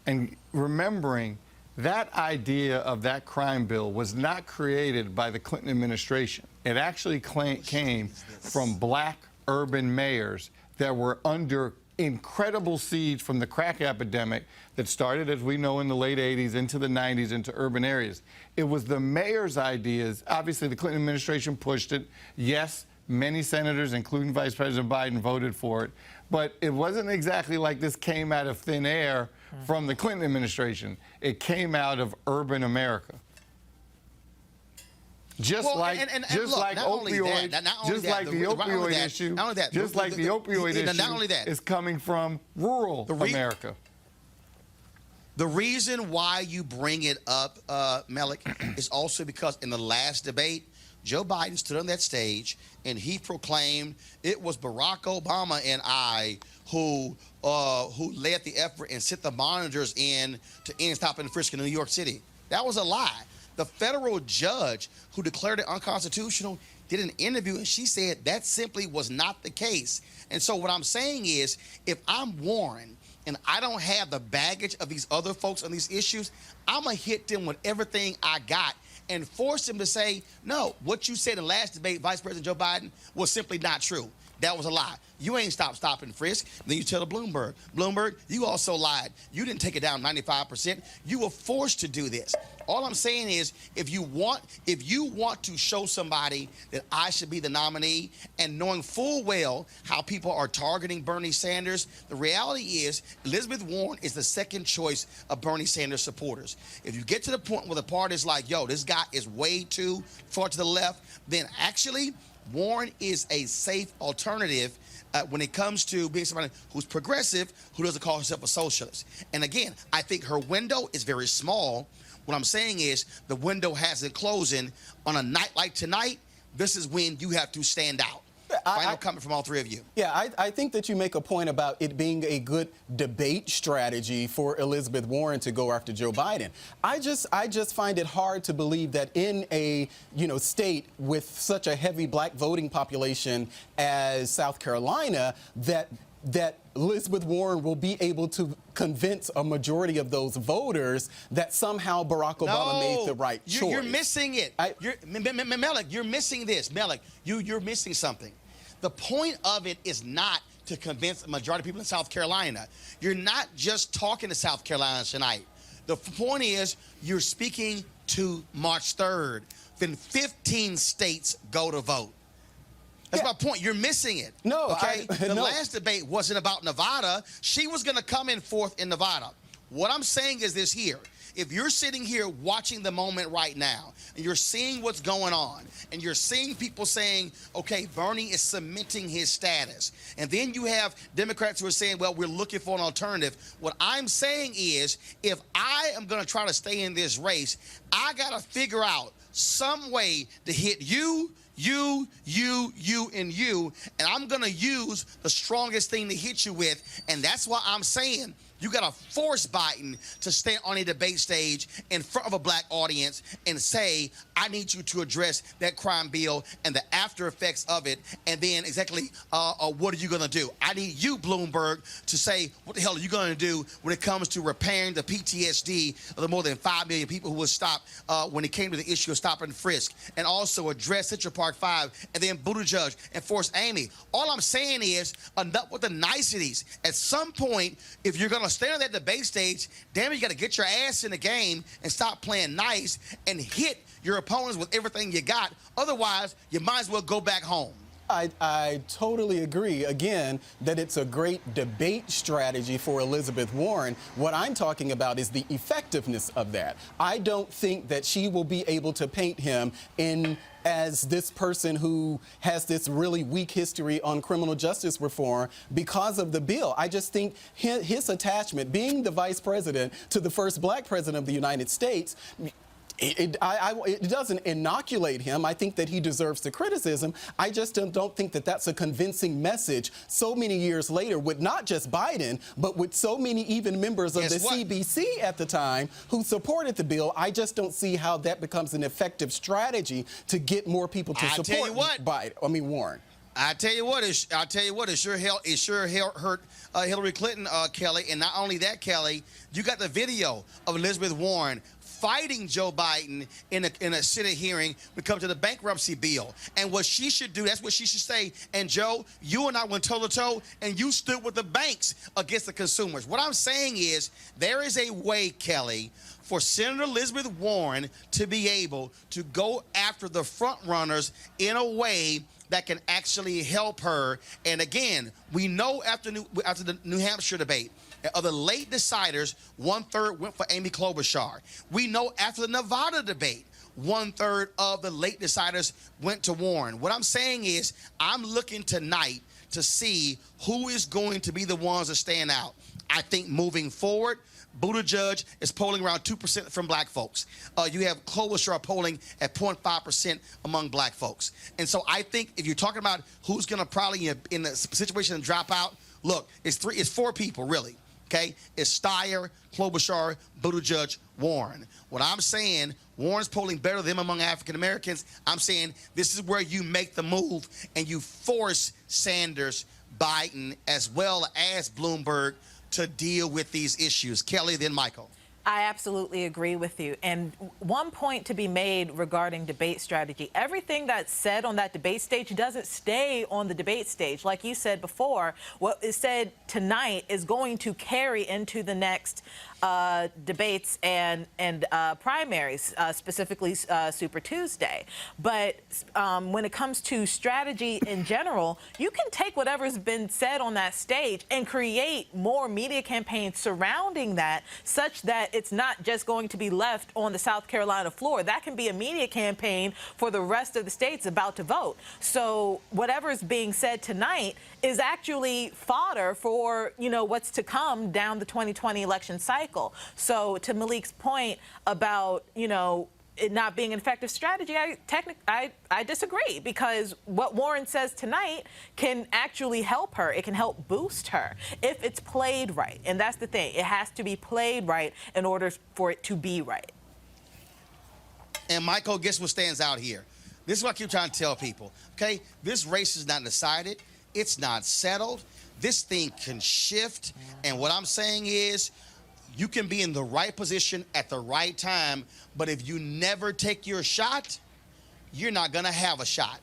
and remembering that idea of that crime bill was not created by the Clinton administration. It actually came from black urban mayors that were under incredible siege from the crack epidemic that started, as we know, in the late 80s into the 90s into urban areas. It was the mayor's ideas. Obviously, the Clinton administration pushed it. Yes, many senators, including Vice President Biden, voted for it. But it wasn't exactly like this came out of thin air from the Clinton administration. It came out of urban America. Just like the opioid issue. Just like the opioid issue is coming from rural America. The reason why you bring it up, Malik, is also because in the last debate, Joe Biden stood on that stage and he proclaimed it was Barack Obama and I who led the effort and sent the monitors in to end stop and frisk in New York City. That was a lie. The federal judge who declared it unconstitutional did an interview and she said that simply was not the case. And so what I'm saying is, if I'm Warren and I don't have the baggage of these other folks on these issues, I'm going to hit them with everything I got and force them to say, no, what you said in the last debate, Vice President Joe Biden, was simply not true. That was a lie. You ain't stop and frisk. Then you tell the Bloomberg, you also lied. You didn't take it down 95%. You were forced to do this. All I'm saying is, if you want to show somebody that I should be the nominee, and knowing full well how people are targeting Bernie Sanders, the reality is Elizabeth Warren is the second choice of Bernie Sanders supporters. If you get to the point where the party's like, yo, this guy is way too far to the left, then actually Warren is a safe alternative when it comes to being somebody who's progressive, who doesn't call herself a socialist. And again, I think her window is very small. What I'm saying is the window hasn't closing. On a night like tonight, this is when you have to stand out. Final comment from all three of you. Yeah, I think that you make a point about it being a good debate strategy for Elizabeth Warren to go after Joe Biden. I just find it hard to believe that in a state with such a heavy black voting population as South Carolina that Elizabeth Warren will be able to convince a majority of those voters that somehow Barack Obama made the right choice. You're missing it. Malik, you're missing this. Malik, you're missing something. The point of it is not to convince a majority of people in South Carolina. You're not just talking to South Carolina tonight. The point is you're speaking to March 3rd. Then 15 states go to vote. That's my point. You're missing it. No, okay. The last debate wasn't about Nevada. She was going to come in fourth in Nevada. What I'm saying is this here. If you're sitting here watching the moment right now, and you're seeing what's going on, and you're seeing people saying, okay, Bernie is cementing his status, and then you have Democrats who are saying, well, we're looking for an alternative. What I'm saying is, if I am going to try to stay in this race, I got to figure out some way to hit you, and I'm going to use the strongest thing to hit you with, and that's why I'm saying you got to force Biden to stand on a debate stage in front of a black audience and say, I need you to address that crime bill and the after effects of it, and then exactly what are you going to do? I need you, Bloomberg, to say, what the hell are you going to do when it comes to repairing the PTSD of the more than 5 million people who were stopped when it came to the issue of stop and frisk, and also address Central Park 5, and then Buttigieg and force Amy. All I'm saying is, enough with the niceties. At some point, if you're going to stand on that debate stage, damn it, you got to get your ass in the game and stop playing nice and hit your opponents with everything you got. Otherwise, you might as well go back home. I totally agree, again, that it's a great debate strategy for Elizabeth Warren. What I'm talking about is the effectiveness of that. I don't think that she will be able to paint him as this person who has this really weak history on criminal justice reform because of the bill. I just think his attachment, being the vice president to the first black president of the United States, it doesn't inoculate him. I think that he deserves the criticism. I just don't think that that's a convincing message so many years later with not just Biden, but with so many even members of the CBC at the time who supported the bill. I just don't see how that becomes an effective strategy to get more people to support Warren. I tell you what, it sure hurt Hillary Clinton, Kelly. And not only that, Kelly, you got the video of Elizabeth Warren fighting Joe Biden in a Senate hearing when it comes to the bankruptcy bill. And what she should do, that's what she should say. And Joe, you and I went toe-to-toe, and you stood with the banks against the consumers. What I'm saying is there is a way, Kelly, for Senator Elizabeth Warren to be able to go after the front runners in a way that can actually help her. And again, we know after the New Hampshire debate, of the late deciders, 1/3 went for Amy Klobuchar. We know after the Nevada debate, 1/3 of the late deciders went to Warren. What I'm saying is, I'm looking tonight to see who is going to be the ones that stand out. I think moving forward, Buttigieg is polling around 2% from black folks. You have Klobuchar polling at 0.5% among black folks. And so I think if you're talking about who's going to probably in the situation and drop out, look, it's four people really. Okay, it's Steyer, Klobuchar, Buttigieg, Warren. What I'm saying, Warren's polling better than them among African Americans. I'm saying this is where you make the move and you force Sanders, Biden, as well as Bloomberg to deal with these issues. Kelly, then Michael. I absolutely agree with you. And one point to be made regarding debate strategy, everything that's said on that debate stage doesn't stay on the debate stage. Like you said before, what is said tonight is going to carry into the next debates and primaries, specifically Super Tuesday. But when it comes to strategy in general, you can take whatever's been said on that stage and create more media campaigns surrounding that, such that it's not just going to be left on the South Carolina floor. That can be a media campaign for the rest of the states about to vote. So whatever is being said tonight is actually fodder for, what's to come down the 2020 election cycle. So to Malik's point about, it not being an effective strategy, I disagree, because what Warren says tonight can actually help her. It can help boost her if it's played right. And that's the thing. It has to be played right in order for it to be right. And Michael, guess what stands out here? This is what I keep trying to tell people, okay? This race is not decided. It's not settled. This thing can shift. And what I'm saying is, you can be in the right position at the right time, but if you never take your shot, you're not going to have a shot.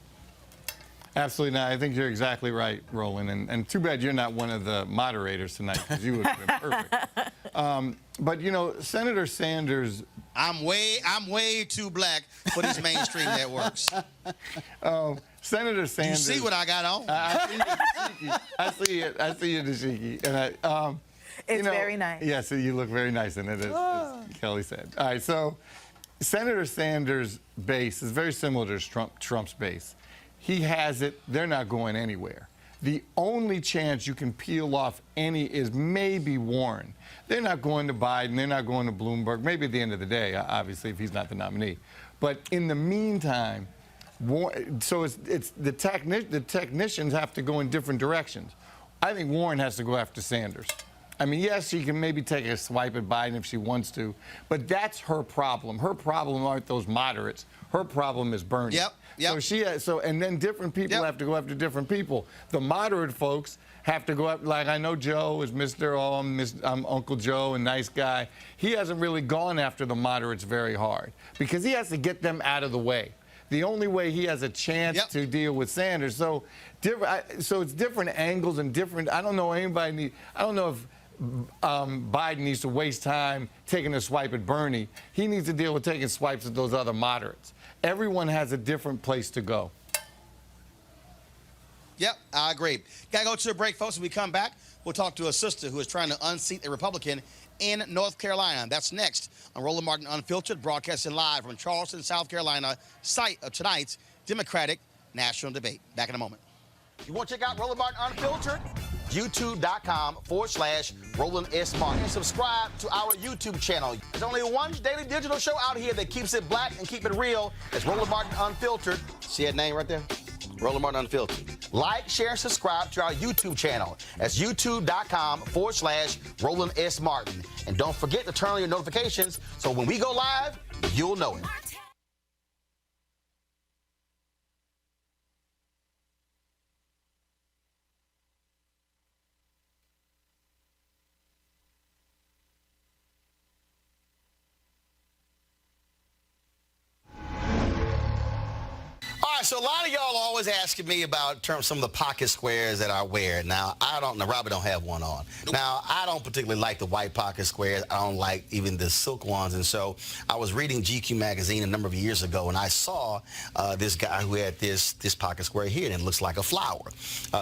Absolutely not. I think you're exactly right, Roland. And too bad you're not one of the moderators tonight, because you would have been perfect. But, Senator Sanders... I'm way too black for these mainstream networks. Senator Sanders... You see what I got on? I see it. I see you, dashiki. And it's very nice. Yes, you look very nice in it, as Kelly said. All right, so Senator Sanders' base is very similar to Trump's base. He has it. They're not going anywhere. The only chance you can peel off any is maybe Warren. They're not going to Biden. They're not going to Bloomberg. Maybe at the end of the day, obviously, if he's not the nominee. But in the meantime, so it's the technicians have to go in different directions. I think Warren has to go after Sanders. I mean, yes, she can maybe take a swipe at Biden if she wants to, but that's her problem. Her problem aren't those moderates. Her problem is Bernie. Yep. And then different people have to go after different people. The moderate folks have to go after, like I know Joe is Mr. I'm Uncle Joe, a nice guy. He hasn't really gone after the moderates very hard because he has to get them out of the way. The only way he has a chance to deal with Sanders. So it's different angles and different. I don't know if Biden needs to waste time taking a swipe at Bernie. He needs to deal with taking swipes at those other moderates. Everyone has a different place to go. Yep, I agree. Got to go to a break, folks. When we come back, we'll talk to a sister who is trying to unseat a Republican in North Carolina. That's next on Roland Martin Unfiltered, broadcasting live from Charleston, South Carolina, site of tonight's Democratic National Debate. Back in a moment. You want to check out Roland Martin Unfiltered? YouTube.com/Roland S. Martin. Subscribe to our YouTube channel. There's only one daily digital show out here that keeps it black and keep it real. It's Roland Martin Unfiltered. See that name right there? Roland Martin Unfiltered. Like, share, and subscribe to our YouTube channel. That's youtube.com/Roland S. Martin. And don't forget to turn on your notifications so when we go live, you'll know it. So a lot of y'all are always asking me about some of the pocket squares that I wear. Now, Robert don't have one on. Now, I don't particularly like the white pocket squares. I don't like even the silk ones. And so I was reading GQ magazine a number of years ago, and I saw this guy who had this pocket square here, and it looks like a flower.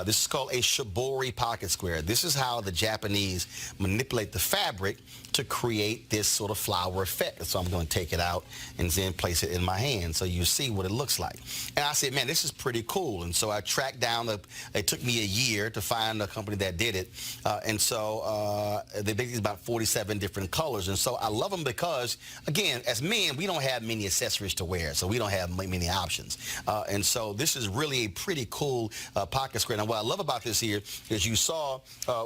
This is called a shibori pocket square. This is how the Japanese manipulate the fabric to create this sort of flower effect. So I'm going to take it out and then place it in my hand so you see what it looks like. And I said, man, this is pretty cool. And so I tracked down, it took me a year to find a company that did it. And so they basically about 47 different colors. And so I love them because, again, as men, we don't have many accessories to wear. So we don't have many options. And so this is really a pretty cool pocket square. Now, what I love about this here is you saw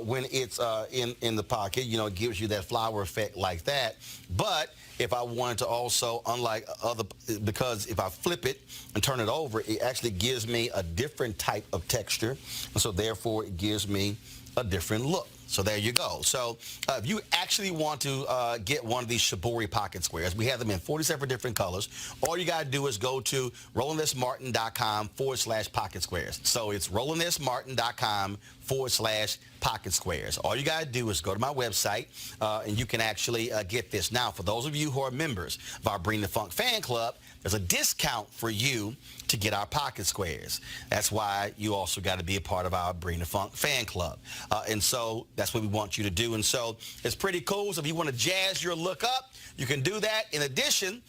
when it's in the pocket, you know, it gives you that flower effect like that. But if I wanted to also, unlike other, because if I flip it and turn it over, it actually gives me a different type of texture. And so therefore, it gives me a different look. So there you go. So if you actually want to get one of these Shibori pocket squares, we have them in 47 different colors. All you got to do is go to RolandSMartin.com/pocket squares. So it's RolandSMartin.com/pocket squares. All you got to do is go to my website, and you can actually get this. Now, for those of you who are members of our Bring the Funk fan club, there's a discount for you to get our pocket squares. That's why you also got to be a part of our Bring the Funk fan club. And so that's what we want you to do. And so it's pretty cool. So if you want to jazz your look up, you can do that. In addition,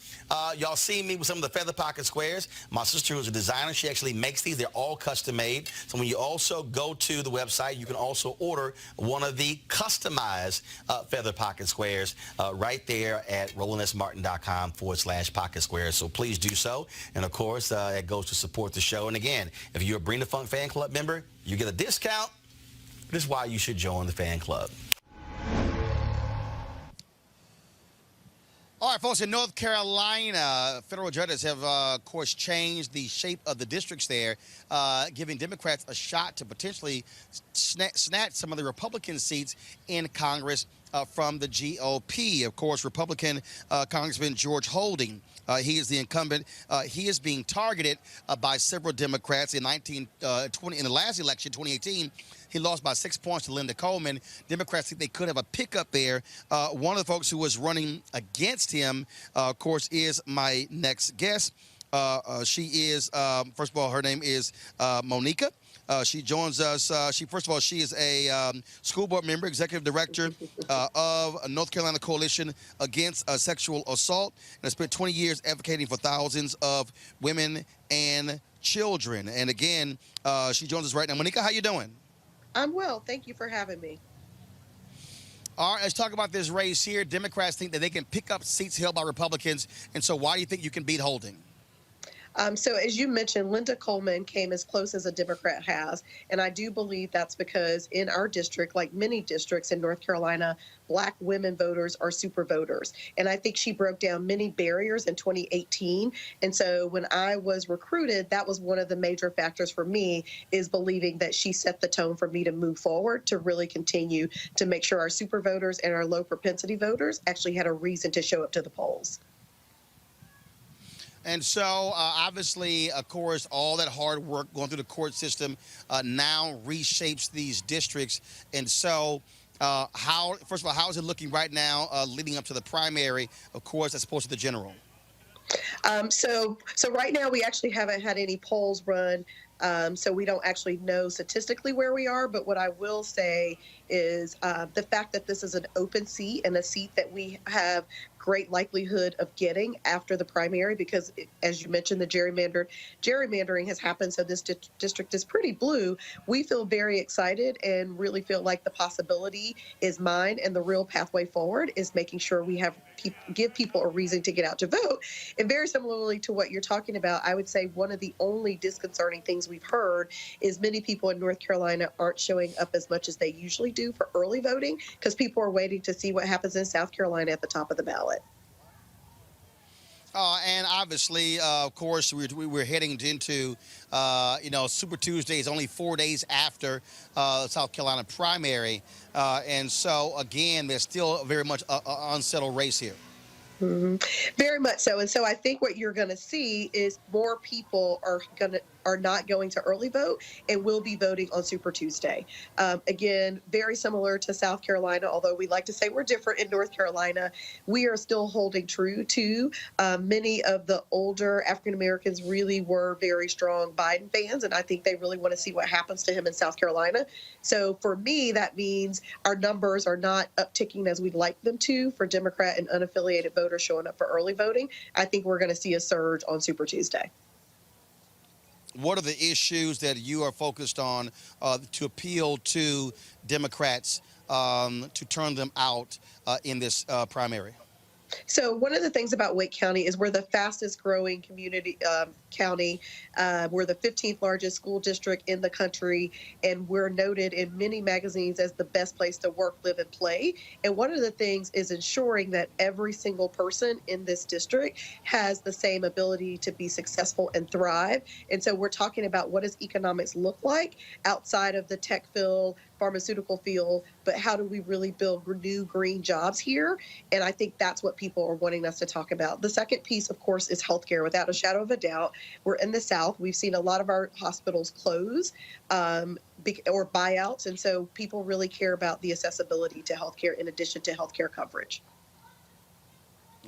y'all see me with some of the feather pocket squares. My sister, who's a designer, she actually makes these. They're all custom made. So when you also go to the website, you can also order one of the customized feather pocket squares right there at RolandSMartin.com/pocket squares. So please do so. And of course, it goes to support the show. And again, if you're a Bring the Funk fan club member, you get a discount. This is why you should join the fan club. All right, folks, in North Carolina, federal judges have, of course, changed the shape of the districts there, giving Democrats a shot to potentially snatch some of the Republican seats in Congress from the GOP. Of course, Republican Congressman George Holding, he is the incumbent. He is being targeted by several Democrats in in the last election, 2018. He lost by 6 points to Linda Coleman. Democrats think they could have a pickup there. One of the folks who was running against him, of course, is my next guest. She is, first of all, her name is Monica. She joins us. First of all, she is a school board member, executive director of North Carolina Coalition Against Sexual Assault, and has spent 20 years advocating for thousands of women and children. And again, she joins us right now. Monica, how you doing? I'm well. Thank you for having me. All right, let's talk about this race here. Democrats think that they can pick up seats held by Republicans, and so why do you think you can beat Holding? So as you mentioned, Linda Coleman came as close as a Democrat has, and I do believe that's because in our district, like many districts in North Carolina, Black women voters are super voters. And I think she broke down many barriers in 2018. And so when I was recruited, that was one of the major factors for me, is believing that she set the tone for me to move forward, to really continue to make sure our super voters and our low propensity voters actually had a reason to show up to the polls. And so, obviously, of course, all that hard work going through the court system now reshapes these districts. And so, first of all, how is it looking right now leading up to the primary, of course, as opposed to the general? So right now we actually haven't had any polls run. So we don't actually know statistically where we are. But what I will say is the fact that this is an open seat and a seat that we have great likelihood of getting after the primary, because as you mentioned, the gerrymandering has happened. So this district is pretty blue. We feel very excited and really feel like the possibility is mine, and the real pathway forward is making sure we have give people a reason to get out to vote. And very similarly to what you're talking about, I would say one of the only disconcerting things we've heard is many people in North Carolina aren't showing up as much as they usually do for early voting, because people are waiting to see what happens in South Carolina at the top of the ballot. And obviously, of course, we're heading into, Super Tuesday is only 4 days after South Carolina primary. And so, again, there's still very much an unsettled race here. Mm-hmm. Very much so. And so I think what you're going to see is more people are not going to early vote and will be voting on Super Tuesday. Again, very similar to South Carolina, although we like to say we're different in North Carolina. We are still holding true to many of the older African Americans really were very strong Biden fans, and I think they really want to see what happens to him in South Carolina. So for me, that means our numbers are not upticking as we'd like them to for Democrat and unaffiliated voters showing up for early voting. I think we're going to see a surge on Super Tuesday. what are the issues that you are focused on to appeal to Democrats to turn them out in this primary? So one of the things about Wake County is we're the fastest growing community county. We're the 15th largest school district in the country, and we're noted in many magazines as the best place to work, live, and play. And one of the things is ensuring that every single person in this district has the same ability to be successful and thrive. And so we're talking about what does economics look like outside of the tech field, pharmaceutical field, but how do we really build new green jobs here? And I think that's what people are wanting us to talk about. The second piece, of course, is healthcare. Without a shadow of a doubt, we're in the South. We've seen a lot of our hospitals close or buyouts, and so people really care about the accessibility to healthcare in addition to healthcare coverage.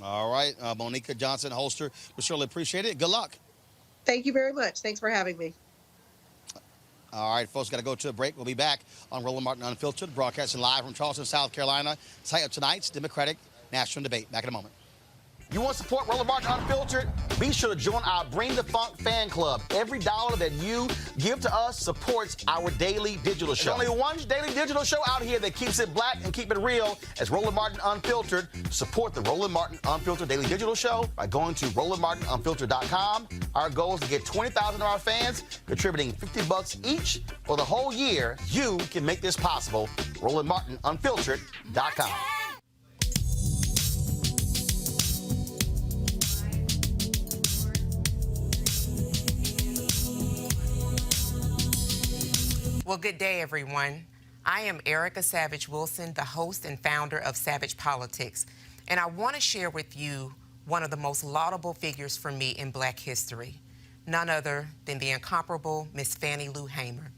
All right, Monica Johnson Holster, we surely appreciate it. Good luck. Thank you very much. Thanks for having me. All right, folks, got to go to a break. We'll be back on Roland Martin Unfiltered, broadcasting live from Charleston, South Carolina, site of tonight's Democratic National Debate. Back in a moment. You want to support Roland Martin Unfiltered? Be sure to join our Bring the Funk fan club. Every dollar that you give to us supports our daily digital show. There's only one daily digital show out here that keeps it black and keep it real as Roland Martin Unfiltered. Support the Roland Martin Unfiltered daily digital show by going to RolandMartinUnfiltered.com. Our goal is to get 20,000 of our fans contributing $50 each for the whole year. You can make this possible. RolandMartinUnfiltered.com. Well, good day, everyone. I am Erica Savage Wilson, the host and founder of Savage Politics, and I want to share with you one of the most laudable figures for me in Black history, none other than the incomparable Miss Fannie Lou Hamer.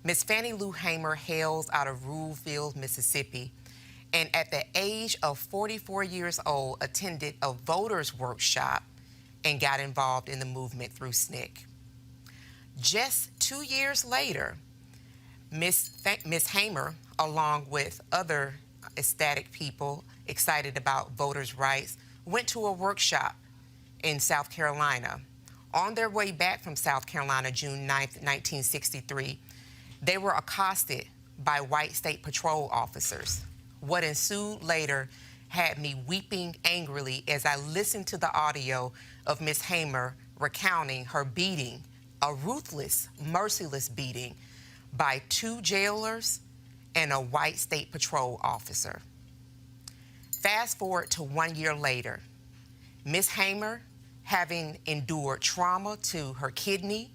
Miss Fannie Lou Hamer hails out of Ruleville, Mississippi, and at the age of 44 years old, attended a voters workshop and got involved in the movement through SNCC. Just 2 years later, Miss Hamer, along with other ecstatic people excited about voters' rights, went to a workshop in South Carolina. On their way back from South Carolina, June 9th, 1963, they were accosted by white state patrol officers. What ensued later had me weeping angrily as I listened to the audio of Miss Hamer recounting her beating, a ruthless, merciless beating, by 2 jailers and a white state patrol officer. Fast forward to 1 year later, Miss Hamer, having endured trauma to her kidney,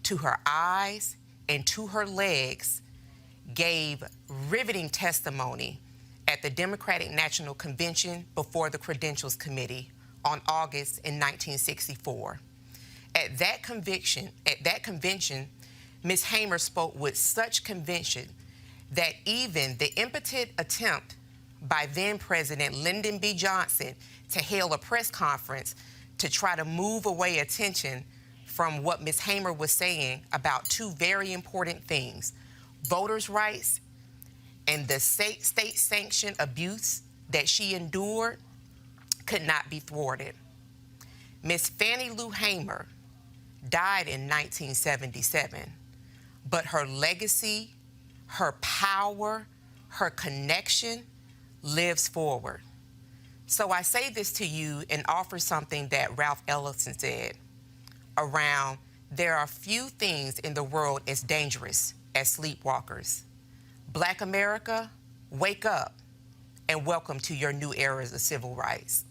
to her eyes, and to her legs, gave riveting testimony at the Democratic National Convention before the Credentials Committee on August in 1964. At that convention, Ms. Hamer spoke with such conviction that even the impotent attempt by then-President Lyndon B. Johnson to hail a press conference to try to move away attention from what Ms. Hamer was saying about 2 very important things, voters' rights and the state-sanctioned abuse that she endured, could not be thwarted. Ms. Fannie Lou Hamer died in 1977. But her legacy, her power, her connection lives forward. So I say this to you and offer something that Ralph Ellison said around, there are few things in the world as dangerous as sleepwalkers. Black America, wake up and welcome to your new eras of civil rights.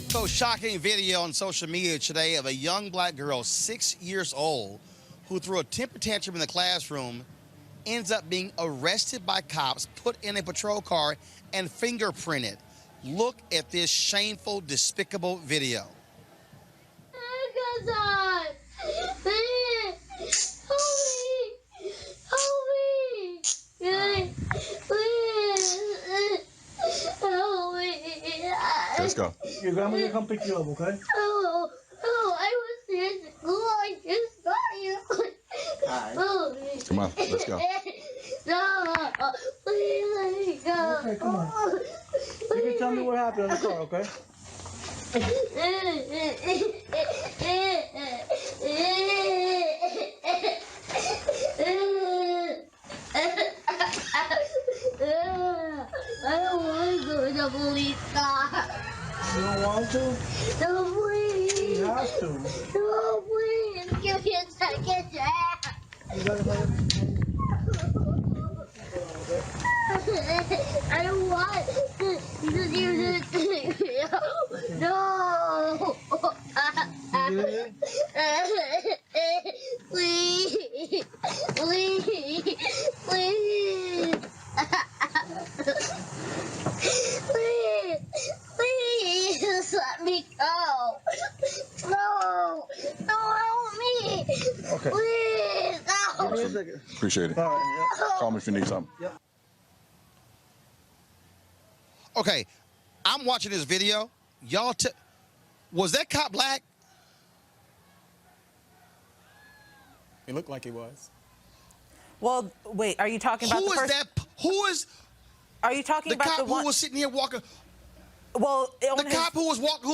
So shocking video on social media today of a young black girl, 6 years old, who threw a temper tantrum in the classroom, ends up being arrested by cops, put in a patrol car, and fingerprinted. Look at this shameful, despicable video. Let's go. Your grandma will come pick you up, okay? Oh, I was in school. I just got you. Come on, let's go. No, please let me go. Okay, come on. You can tell me what happened in the car, okay? I don't want to go in the police car. You don't want to? No, please. You have to. No, please. Give me a second chance. You gotta hurry. I don't want to use it. No. You good? Please. Please. Please. Please. Please let me go. No. No, help me. Okay. Please. Give me No. a second. Appreciate it. All right, yeah. Call me if you need something. Yep. Okay, I'm watching this video. Y'all, was that cop black? It looked like he was. Well, wait, are you talking about Who the is first? that? Who is Are you talking the about cop the one? who was sitting here walking? Well, on The his- cop who was walking,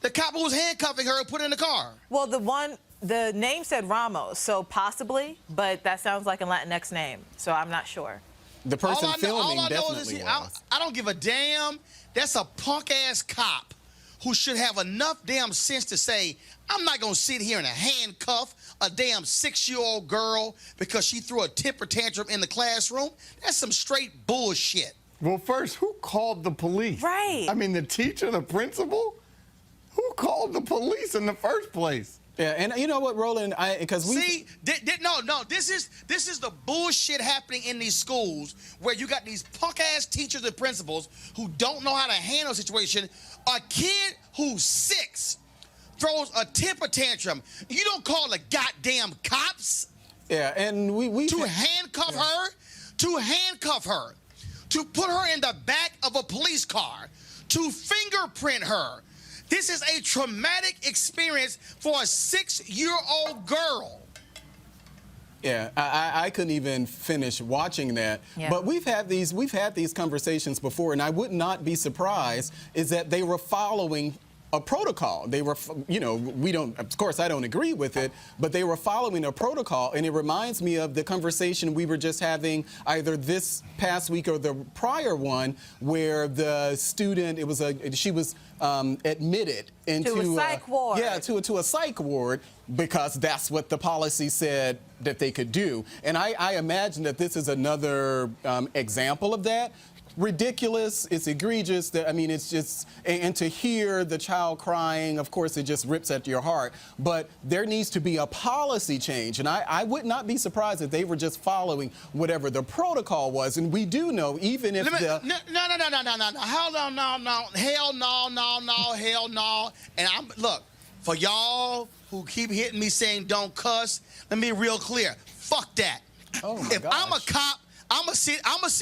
the cop who was handcuffing her and put her in the car. Well, the name said Ramos, so possibly, but that sounds like a Latinx name, so I'm not sure. The person all filming I know definitely is was. I don't give a damn. That's a punk ass cop who should have enough damn sense to say, I'm not gonna sit here and handcuff a damn 6-year-old girl because she threw a temper tantrum in the classroom. That's some straight bullshit. Well, first, who called the police? Right. I mean, the teacher, the principal? Who called the police in the first place? Yeah, and you know what, Roland? Because we See, no. This is the bullshit happening in these schools where you got these punk ass teachers and principals who don't know how to handle a situation. A kid who's 6 throws a temper tantrum. You don't call the goddamn cops. Yeah, and we to handcuff her, to put her in the back of a police car, to fingerprint her. This is a traumatic experience for a 6-year-old girl. Yeah, I couldn't even finish watching that. Yeah. But we've had these conversations before, and I would not be surprised is that they were following a protocol. They were, we don't, of course, I don't agree with it, but they were following a protocol, and it reminds me of the conversation we were just having either this past week or the prior one, where the student, she was admitted into a psych ward. Yeah, to a psych ward because that's what the policy said that they could do. And I imagine that this is another example of that. Ridiculous, it's egregious. It's just, and to hear the child crying, of course, it just rips at your heart. But there needs to be a policy change, and I would not be surprised if they were just following whatever the protocol was. And we do know, even if No, hell no. And look, for y'all who keep hitting me saying don't cuss, let me be real clear. Fuck that. Oh my If I'm a cop, I'm gonna sit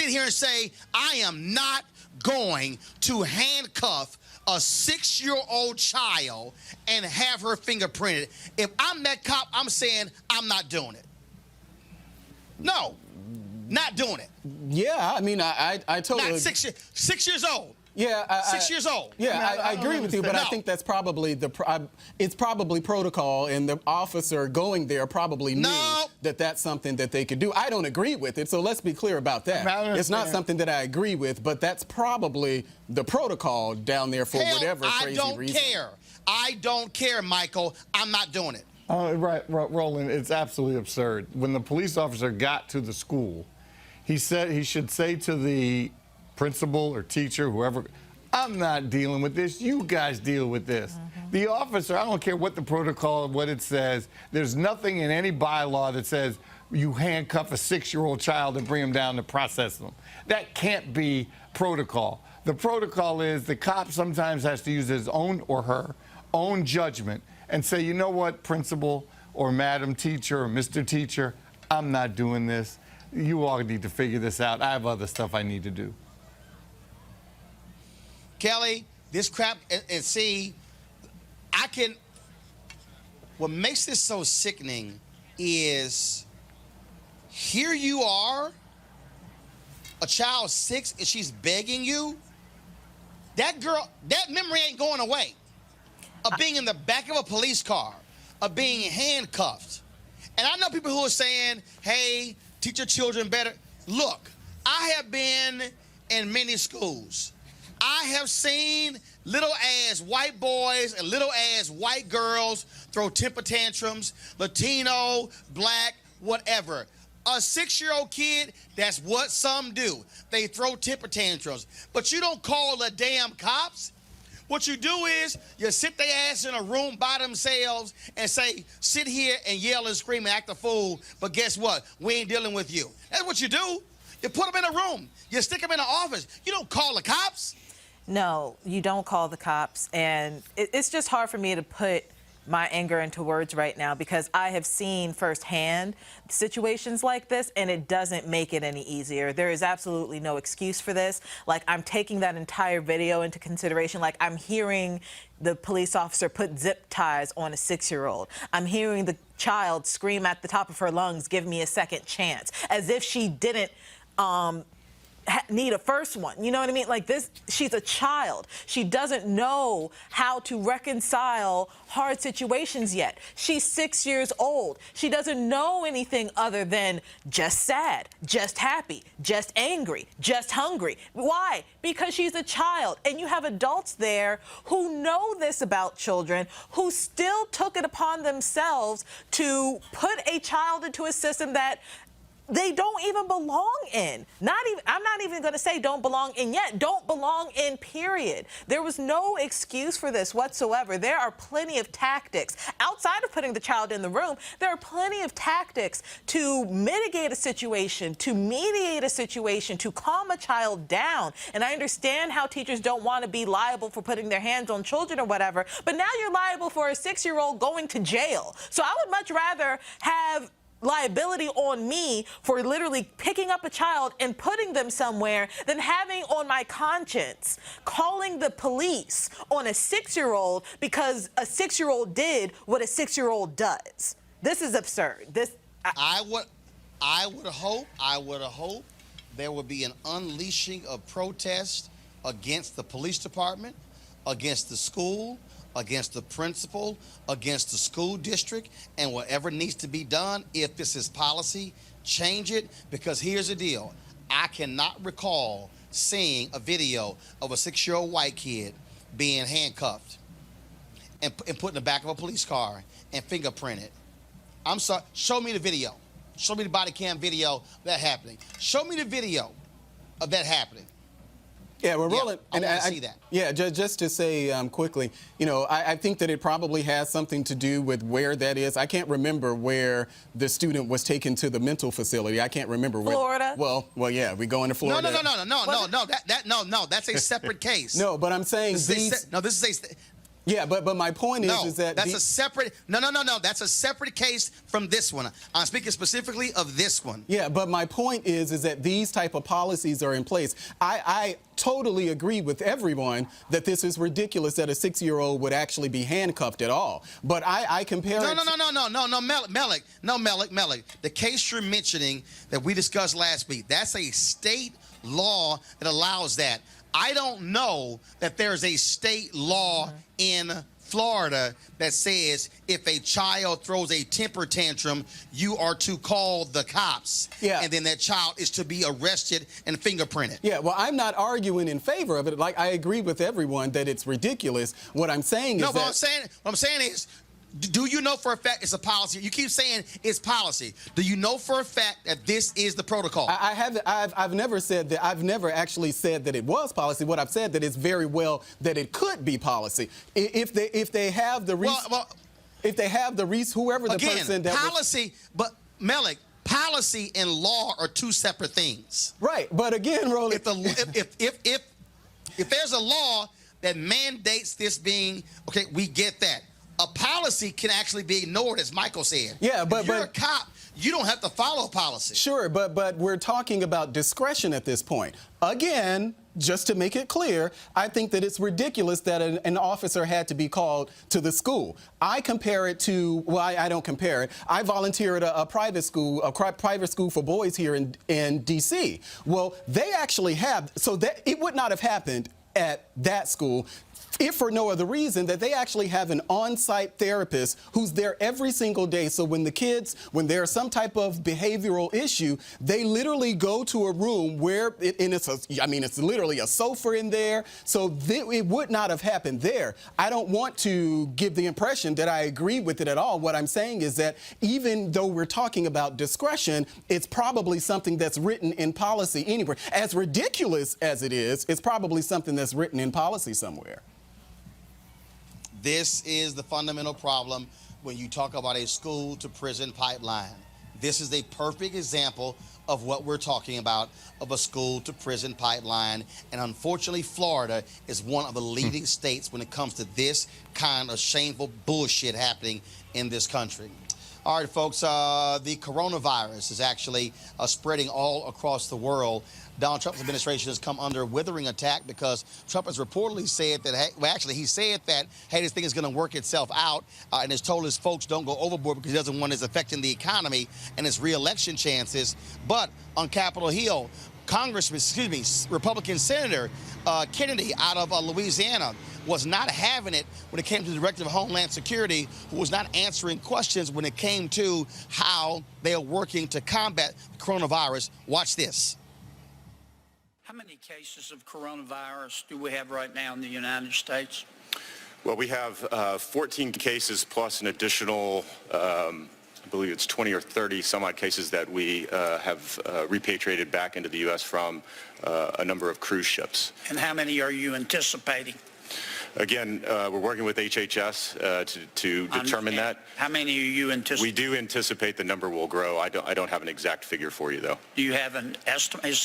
here and say I am not going to handcuff a 6-year-old child and have her fingerprinted. If I'm that cop, I'm saying I'm not doing it. No, not doing it. Yeah, I totally. Not 6 years old. Yeah, 6 years old. Yeah, I agree with you, but I think that's probably it's probably protocol, and the officer going there probably knew that that's something that they could do. I don't agree with it, so let's be clear about that. It's not something that I agree with, but that's probably the protocol down there for whatever crazy reason. I don't care, Michael. I'm not doing it. Right, Roland, it's absolutely absurd. When the police officer got to the school, he said he should say to the principal or teacher, whoever, I'm not dealing with this. You guys deal with this. Mm-hmm. The officer, I don't care what the protocol, what it says. There's nothing in any bylaw that says you handcuff a 6-year-old child and bring him down to process them. That can't be protocol. The protocol is the cop sometimes has to use his own or her own judgment and say, you know what, principal or madam teacher or Mr. Teacher, I'm not doing this. You all need to figure this out. I have other stuff I need to do. Kelly, this crap, and see, what makes this so sickening is here you are a child 6 and she's begging you, that girl, that memory ain't going away. Of being in the back of a police car, of being handcuffed. And I know people who are saying, hey, teach your children better. Look, I have been in many schools. I have seen little ass white boys and little ass white girls throw temper tantrums, Latino, black, whatever. A 6-year-old kid, that's what some do. They throw temper tantrums. But you don't call the damn cops. What you do is you sit their ass in a room by themselves and say, sit here and yell and scream and act a fool, but guess what? We ain't dealing with you. That's what you do. You put them in a room. You stick them in an office. You don't call the cops. No, you don't call the cops. And it's just hard for me to put my anger into words right now because I have seen firsthand situations like this, and it doesn't make it any easier. There is absolutely no excuse for this. Like, I'm taking that entire video into consideration. Like, I'm hearing the police officer put zip ties on a 6-year-old. I'm hearing the child scream at the top of her lungs, give me a second chance, as if she didn't need a first one. You know what I mean? Like this, she's a child. She doesn't know how to reconcile hard situations yet. She's 6 years old. She doesn't know anything other than just sad, just happy, just angry, just hungry. Why? Because she's a child. And you have adults there who know this about children, who still took it upon themselves to put a child into a system that they don't even belong in. I'm not even going to say don't belong in yet. Don't belong in, period. There was no excuse for this whatsoever. There are plenty of tactics. Outside of putting the child in the room, there are plenty of tactics to mitigate a situation, to mediate a situation, to calm a child down. And I understand how teachers don't want to be liable for putting their hands on children or whatever, but now you're liable for a 6-year-old going to jail. So I would much rather have liability on me for literally picking up a child and putting them somewhere than having on my conscience calling the police on a 6-year-old because a 6-year-old did what a 6-year-old does. This is absurd. I would hope there would be an unleashing of protest against the police department, against the school, against the principal, against the school district, and whatever needs to be done. If this is policy, change it, because here's the deal. I cannot recall seeing a video of a 6-year-old white kid being handcuffed and put in the back of a police car and fingerprinted. I'm sorry, show me the video. Show me the body cam video of that happening. Show me the video of that happening. Yeah, we're rolling. I want to see that. Yeah, just to say quickly, you know, I think that it probably has something to do with where that is. I can't remember where the student was taken to the mental facility. I can't remember where. Florida. Well, yeah, we go into Florida. No. That's a separate case. No, but I'm saying this is a. Yeah, but my point is that that's a separate. No. That's a separate case from this one. I'm speaking specifically of this one. Yeah, but my point is that these type of policies are in place. I totally agree with everyone that this is ridiculous that a 6-year-old would actually be handcuffed at all. But I compare. No, Melik. The case you're mentioning that we discussed last week, that's a state law that allows that. I don't know that there's a state law in Florida that says if a child throws a temper tantrum, you are to call the cops. Yeah. And then that child is to be arrested and fingerprinted. Yeah, well, I'm not arguing in favor of it. Like, I agree with everyone that it's ridiculous. What I'm saying is what I'm saying is, do you know for a fact it's a policy? You keep saying it's policy. Do you know for a fact that this is the protocol? I've never said that. I've never actually said that it was policy. What I've said that it's very well that it could be policy if they have the whoever the person that policy. But Melik, policy and law are two separate things. Right. But again, Roland, if there's a law that mandates this being okay, we get that. A policy can actually be ignored, as Michael said. Yeah, but if you're a cop, you don't have to follow policy. Sure, but we're talking about discretion at this point. Again, just to make it clear, I think that it's ridiculous that an officer had to be called to the school. I compare it to, well, I don't compare it. I volunteer at a private school for boys here in D.C. Well, they actually have, so that it would not have happened at that school if for no other reason that they actually have an on-site therapist who's there every single day. So when there's some type of behavioral issue, they literally go to a room where, it's literally a sofa in there. So it would not have happened there. I don't want to give the impression that I agree with it at all. What I'm saying is that even though we're talking about discretion, it's probably something that's written in policy anywhere. As ridiculous as it is, it's probably something that's written in policy somewhere. This is the fundamental problem when you talk about a school to prison pipeline. This is a perfect example of what we're talking about, of a school to prison pipeline. And unfortunately, Florida is one of the leading states when it comes to this kind of shameful bullshit happening in this country. All right, folks, the coronavirus is actually spreading all across the world. Donald Trump's administration has come under withering attack because Trump has reportedly said that, he said that, hey, this thing is going to work itself out, and has told his folks don't go overboard because he doesn't want it affecting the economy and his re-election chances. But on Capitol Hill, Republican Senator Kennedy out of Louisiana was not having it when it came to the Director of Homeland Security, who was not answering questions when it came to how they are working to combat coronavirus. Watch this. How many cases of coronavirus do we have right now in the United States? Well, we have 14 cases plus an additional, I believe it's 20 or 30 some odd cases that we have repatriated back into the U.S. from a number of cruise ships. And how many are you anticipating? Again, we're working with HHS to determine that. How many are you anticipating? We do anticipate the number will grow. I don't have an exact figure for you, though. Do you have an estimate? Is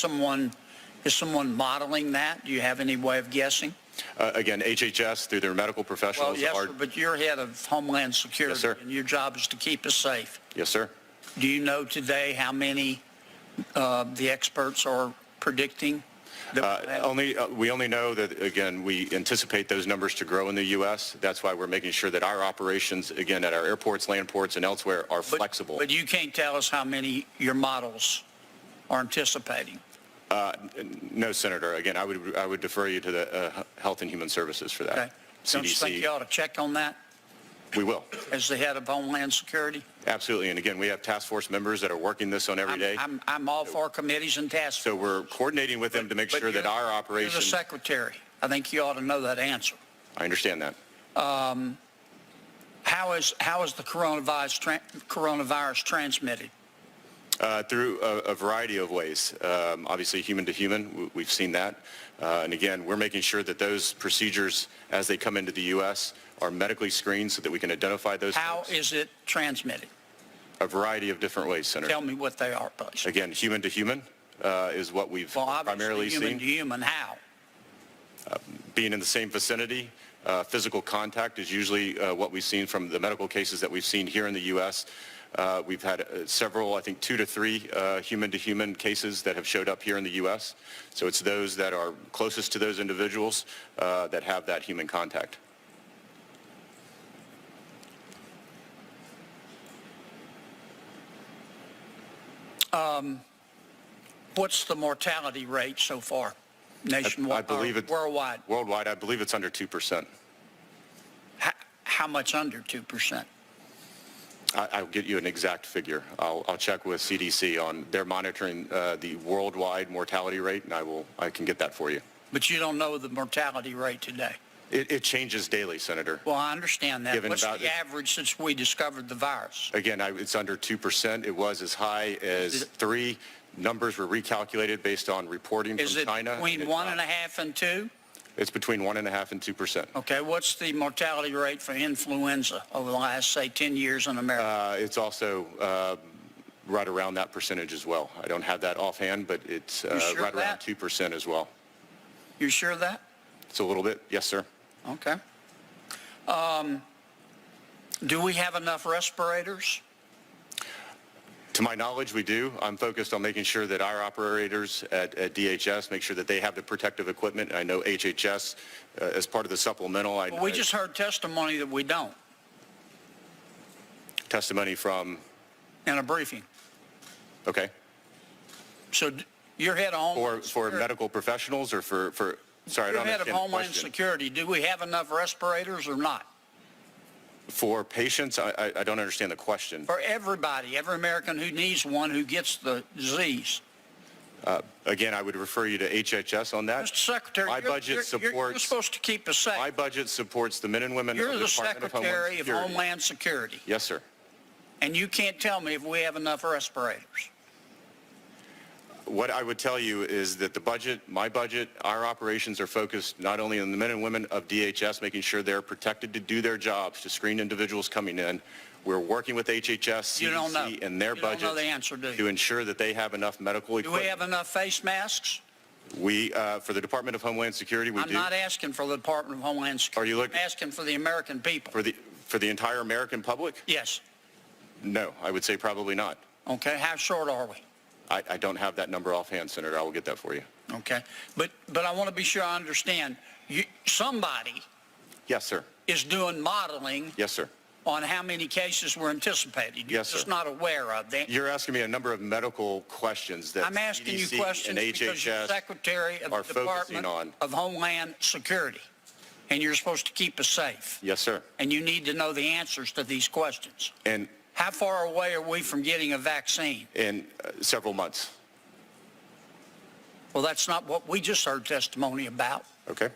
someone modeling that? Do you have any way of guessing? Again, HHS, through their medical professionals. Well, yes, sir, but you're head of Homeland Security. Yes, sir. And your job is to keep us safe. Yes, sir. Do you know today how many the experts are predicting? We only know that, again, we anticipate those numbers to grow in the U.S. That's why we're making sure that our operations, again, at our airports, land ports, and elsewhere are flexible. But you can't tell us how many your models are anticipating. No, Senator. Again, I would defer you to the Health and Human Services for that. Okay. Don't you think you ought to check on that? We will. As the head of Homeland Security? Absolutely. And again, we have task force members that are working this on every day. I'm all for committees and task force. So we're coordinating with them to make sure that our operation. You're the secretary. I think you ought to know that answer. I understand that. How is the coronavirus transmitted? Through a variety of ways. Obviously, human to human, we've seen that. And again, we're making sure that those procedures, as they come into the U.S., are medically screened so that we can identify those How folks. is it transmitted? A variety of different ways, Senator. Tell me what they are, please. Again, human to human is what we've primarily seen. Human to human, how? Being in the same vicinity, physical contact is usually what we've seen from the medical cases that we've seen here in the U.S. We've had several, I think 2 to 3 human-to-human cases that have showed up here in the U.S. So it's those that are closest to those individuals that have that human contact. What's the mortality rate so far, nationwide? I believe it's worldwide. Worldwide, I believe it's under 2%. How much under 2%? I'll get you an exact figure. I'll check with CDC on their monitoring the worldwide mortality rate, and I can get that for you. But you don't know the mortality rate today. It changes daily, Senator. Well, I understand that. Given What's about the average since we discovered the virus? Again, it's under 2%. It was as high as 3. Numbers were recalculated based on reporting from China. Is it between 1.5 and 2? It's between 1.5 and 2%. Okay, what's the mortality rate for influenza over the last, say, 10 years in America? It's also right around that percentage as well. I don't have that offhand, but it's right around 2% as well. You sure of that? It's a little bit, yes, sir. Okay. Do we have enough respirators? To my knowledge, we do. I'm focused on making sure that our operators at DHS make sure that they have the protective equipment. I know HHS, as part of the supplemental, Well, we just heard testimony that we don't testimony from, in a briefing. okay, So you're head of Homeland for Security. medical professionals or for sorry, I You're don't head of understand the Homeland question. Security. Do we have enough respirators or not? For patients, I don't understand the question. For everybody, every American who needs one who gets the disease. Again, I would refer you to HHS on that. Mr. Secretary, My budget you're supports. supposed to keep us safe. My budget supports the men and women You're of the the Department of Homeland Secretary of Security. Homeland Security, Yes, sir. and you can't tell me if we have enough respirators. What I would tell you is that the budget, my budget, our operations are focused not only on the men and women of DHS, making sure they're protected to do their jobs, to screen individuals coming in. We're working with HHS, You don't know. CDC, and their You don't know budgets the answer, do you? to ensure that they have enough medical Do equipment. we have enough face masks? We, for the Department of Homeland Security, we I'm do. not asking for the Department of Homeland Security. Are you looking I'm asking for the American people. for the entire American public? Yes. No, I would say probably not. Okay. How short are we? I don't have that number offhand, Senator. I will get that for you. Okay. But I want to be sure I understand. Somebody Yes, sir. is doing modeling Yes, sir. on how many cases we're anticipating. You're Yes, sir. just not aware of that. You're asking me a number of medical questions that I'm asking you CDC questions and because you're HHS Secretary of are the focusing Department on. of Homeland Security, and you're supposed to keep us safe. Yes, sir. And you need to know the answers to these questions. And How far away are we from getting a vaccine? in several months. Well, that's not what we just heard testimony about. Okay.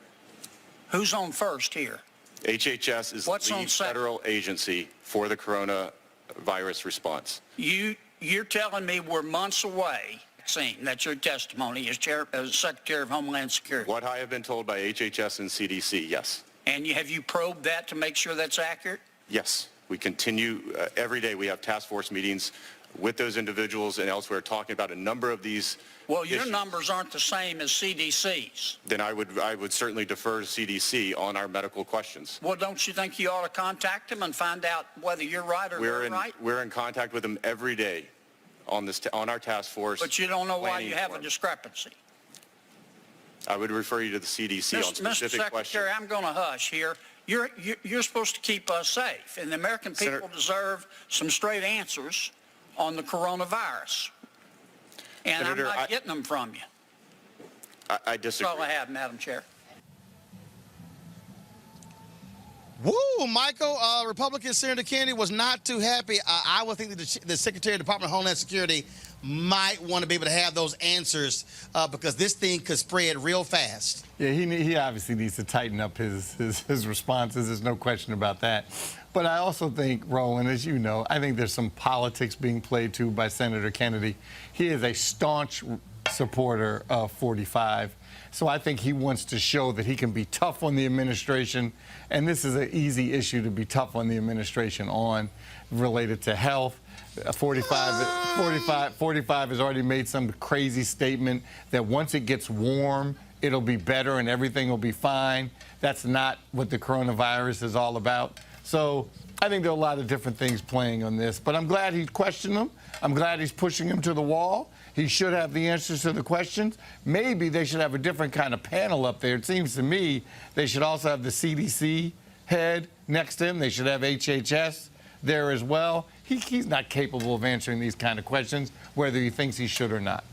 Who's on first here? HHS is What's the on lead second? federal agency for the coronavirus response. You're telling me we're months away. That's your testimony as Secretary of Homeland Security. What I have been told by HHS and CDC, yes. And have you probed that to make sure that's accurate? Yes. We continue, every day we have task force meetings with those individuals and elsewhere talking about a number of these Well, your issues. numbers aren't the same as CDC's. Then I would certainly defer to CDC on our medical questions. Well, don't you think you ought to contact them and find out whether you're right or they're right? We're in contact with them every day on our task force. But you don't know why planning you have for a 'em. discrepancy. I would refer you to the CDC on Mr. specific Secretary, questions. I'm going to hush here. You're supposed to keep us safe, and the American people Senator- deserve some straight answers on the coronavirus. And Senator, I'm not getting them from you. I That's disagree. all I have, Madam Chair. Woo, Michael, Republican Senator Kennedy was not too happy. I would think that the Secretary of the Department of Homeland Security might want to be able to have those answers because this thing could spread real fast. Yeah, he obviously needs to tighten up his responses. There's no question about that. But I also think, Roland, as you know, I think there's some politics being played too by Senator Kennedy. He is a staunch supporter of 45. So I think he wants to show that he can be tough on the administration. And this is an easy issue to be tough on the administration on, related to health. 45 has already made some crazy statement that once it gets warm, it'll be better and everything will be fine. That's not what the coronavirus is all about. So I think there are a lot of different things playing on this. But I'm glad he questioned them. I'm glad he's pushing him to the wall. He should have the answers to the questions. Maybe they should have a different kind of panel up there. It seems to me they should also have the CDC head next to him. They should have HHS there as well. He's not capable of answering these kind of questions, whether he thinks he should or not.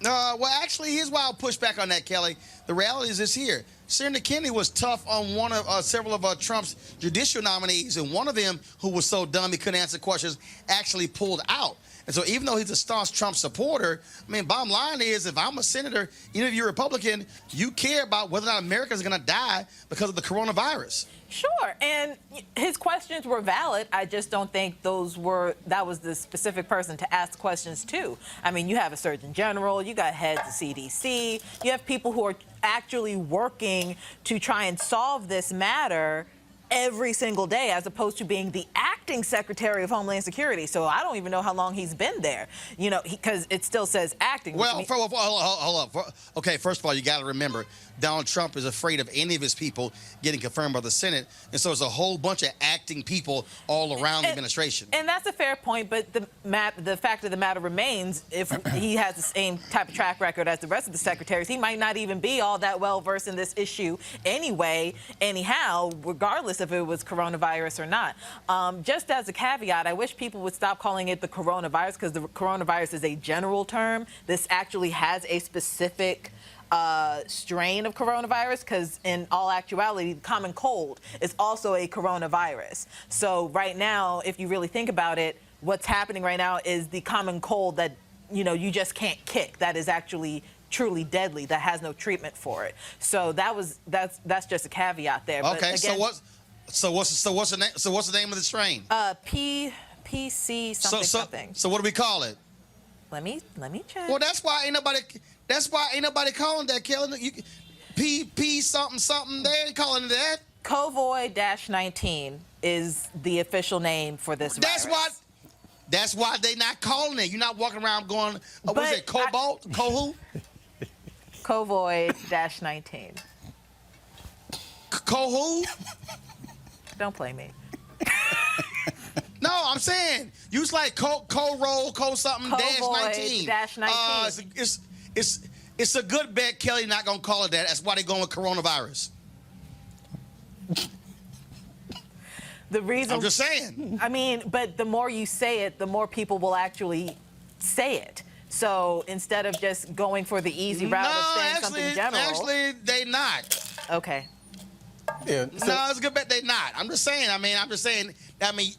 Well, actually, here's why I'll push back on that, Kelly. The reality is this here. Senator Kennedy was tough on one of several of Trump's judicial nominees, and one of them, who was so dumb he couldn't answer questions, actually pulled out. And so even though he's a staunch Trump supporter, I mean, bottom line is, if I'm a senator, even if you're a Republican, you care about whether or not Americans are going to die because of the coronavirus. Sure, and his questions were valid. I just don't think that was the specific person to ask questions to. I mean, you have a Surgeon General, you got heads of CDC, you have people who are actually working to try and solve this matter. every single day, as opposed to being the acting Secretary of Homeland Security. So I don't even know how long he's been there, you know, because it still says acting. Well, hold up. Okay, first of all, you got to remember, Donald Trump is afraid of any of his people getting confirmed by the Senate, and so there's a whole bunch of acting people all around the administration. And that's a fair point, but the fact of the matter remains, if he has the same type of track record as the rest of the secretaries, he might not even be all that well versed in this issue anyway, anyhow, regardless if it was coronavirus or not. Just as a caveat, I wish people would stop calling it the coronavirus, because the coronavirus is a general term. This actually has a specific strain of coronavirus, because in all actuality, the common cold is also a coronavirus. So right now, if you really think about it, what's happening right now is the common cold that, you know, you just can't kick. That is actually truly deadly. That has no treatment for it. So that's just a caveat there. Okay, but again, so what's the name of the strain? PC something something. So what do we call it? Let me check. Well, that's why ain't nobody calling that, Kelly. P something something. They ain't calling it that. Covoy-19 is the official name for this virus. That's why they not calling it. You're not walking around going, what is it, cobalt? Who? Covoy-19. Who? Don't play me. No, I'm saying use like co-roll, something Covoy-19. dash 19. It's a good bet Kelly not gonna call it that. That's why they going with coronavirus. The reason I'm just saying. I mean, but the more you say it, the more people will actually say it. So instead of just going for the easy route of saying something general. Actually, they not. Okay. Yeah, no, it's a good bet they not. I'm just saying,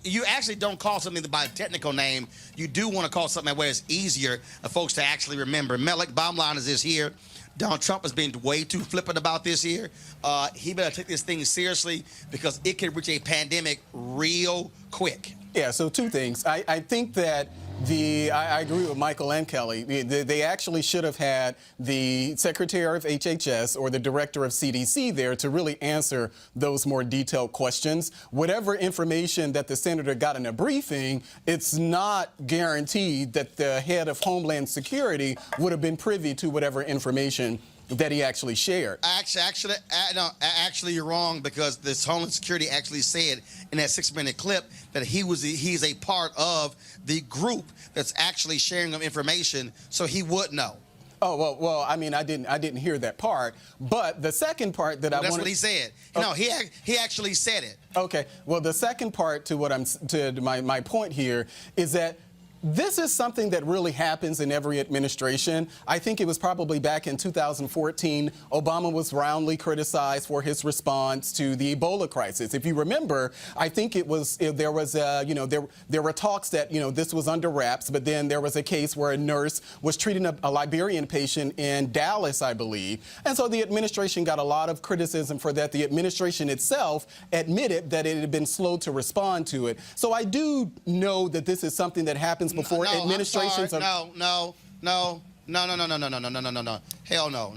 you actually don't call something by a technical name. You do want to call something where it's easier for folks to actually remember. Melik, bottom line is this here. Donald Trump has been way too flippant about this here. He better take this thing seriously, because it could reach a pandemic real quick. Yeah, so two things. I think that I agree with Michael and Kelly. They actually should have had the Secretary of HHS or the Director of CDC there to really answer those more detailed questions. Whatever information that the senator got in a briefing, it's not guaranteed that the head of Homeland Security would have been privy to whatever information that he actually shared. Actually, you're wrong, because this Homeland Security actually said in that 6-minute clip that he's a part of the group that's actually sharing them information, so he would know. Oh, well, I mean, I didn't hear that part, but the second part that that's what he said. Oh. No, he actually said it. Okay. Well, the second part to my point here is that this is something that really happens in every administration. I think it was probably back in 2014, Obama was roundly criticized for his response to the Ebola crisis. If you remember, I think there were talks that, this was under wraps, but then there was a case where a nurse was treating a Liberian patient in Dallas, I believe. And so the administration got a lot of criticism for that. The administration itself admitted that it had been slow to respond to it. So I do know that this is something that happens before administrations are... No. Hell no.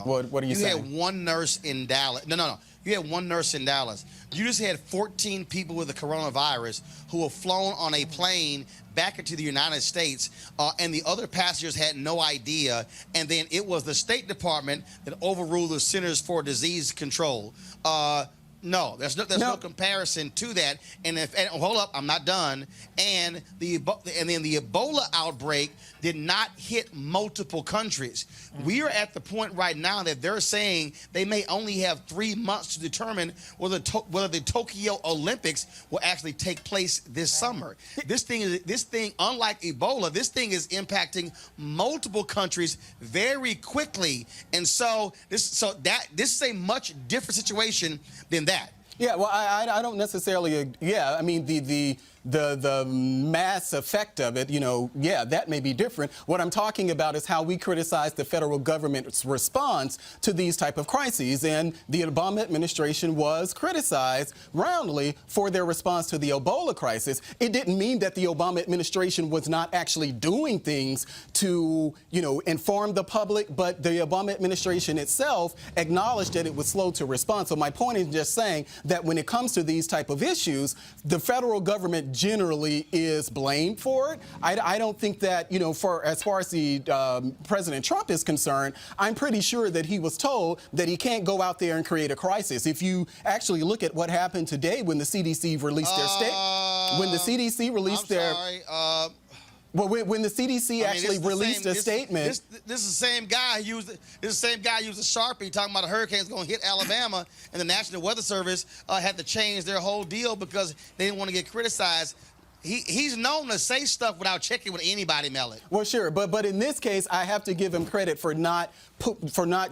What are you saying? You had one nurse in Dallas. No. You had one nurse in Dallas. You just had 14 people with the coronavirus who were flown on a plane back into the United States, and the other passengers had no idea. And then it was the State Department that overruled the Centers for Disease Control. No, there's no comparison to that. And hold up, I'm not done. And then the Ebola outbreak did not hit multiple countries. We are at the point right now that they're saying they may only have 3 months to determine whether the Tokyo Olympics will actually take place this summer. This thing, unlike Ebola, this thing is impacting multiple countries very quickly. And so this is a much different situation than that. Yeah, well, I don't necessarily. Yeah, I mean the mass effect of it, yeah, that may be different. What I'm talking about is how we criticize the federal government's response to these type of crises. And the Obama administration was criticized roundly for their response to the Ebola crisis. It didn't mean that the Obama administration was not actually doing things to, inform the public, but the Obama administration itself acknowledged that it was slow to respond. So my point is just saying that when it comes to these type of issues, the federal government generally is blamed for it. I don't think that, as far as the President Trump is concerned, I'm pretty sure that he was told that he can't go out there and create a crisis. If you actually look at what happened today when the CDC released their statement, when the CDC released when the CDC actually released a statement. This is the same guy who used a Sharpie talking about a hurricane's going to hit Alabama, and the National Weather Service had to change their whole deal because they didn't want to get criticized. He's known to say stuff without checking with anybody, Mellick. Well, sure, but in this case, I have to give him credit for not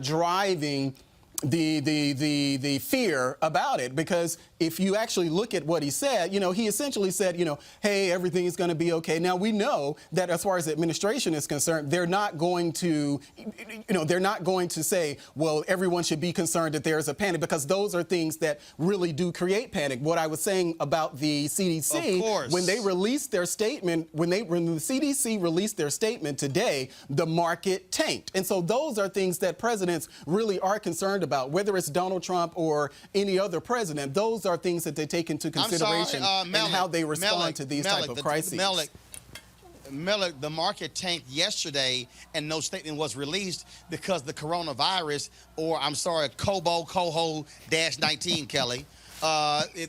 driving the fear about it, because if you actually look at what he said, he essentially said, hey, everything is going to be okay. Now, we know that as far as the administration is concerned, they're not going to, say, well, everyone should be concerned that there's a panic, because those are things that really do create panic. What I was saying about the CDC, when they released their statement, when the CDC released their statement today, the market tanked. And so those are things that presidents really are concerned about, whether it's Donald Trump or any other president. Those are things that they take into consideration and how they respond to these type of crises. Mellick, the market tanked yesterday and no statement was released because the coronavirus, or I'm sorry, Coho-19, Kelly.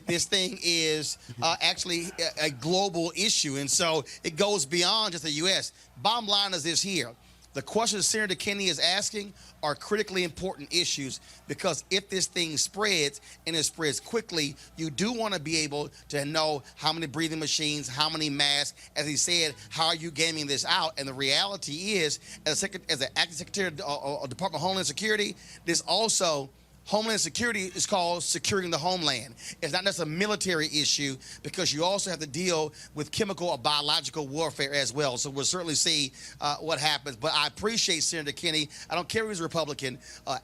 This thing is actually a global issue, and so it goes beyond just the U.S. Bottom line is this here. The questions Senator Kennedy is asking are critically important issues, because if this thing spreads and it spreads quickly, you do want to be able to know how many breathing machines, how many masks. As he said, how are you gaming this out? And the reality is, as an acting Secretary of Department of Homeland Security, this also Homeland Security is called securing the homeland. It's not just a military issue, because you also have to deal with chemical or biological warfare as well. So we'll certainly see what happens. But I appreciate Senator Kennedy, I don't care if he's a Republican,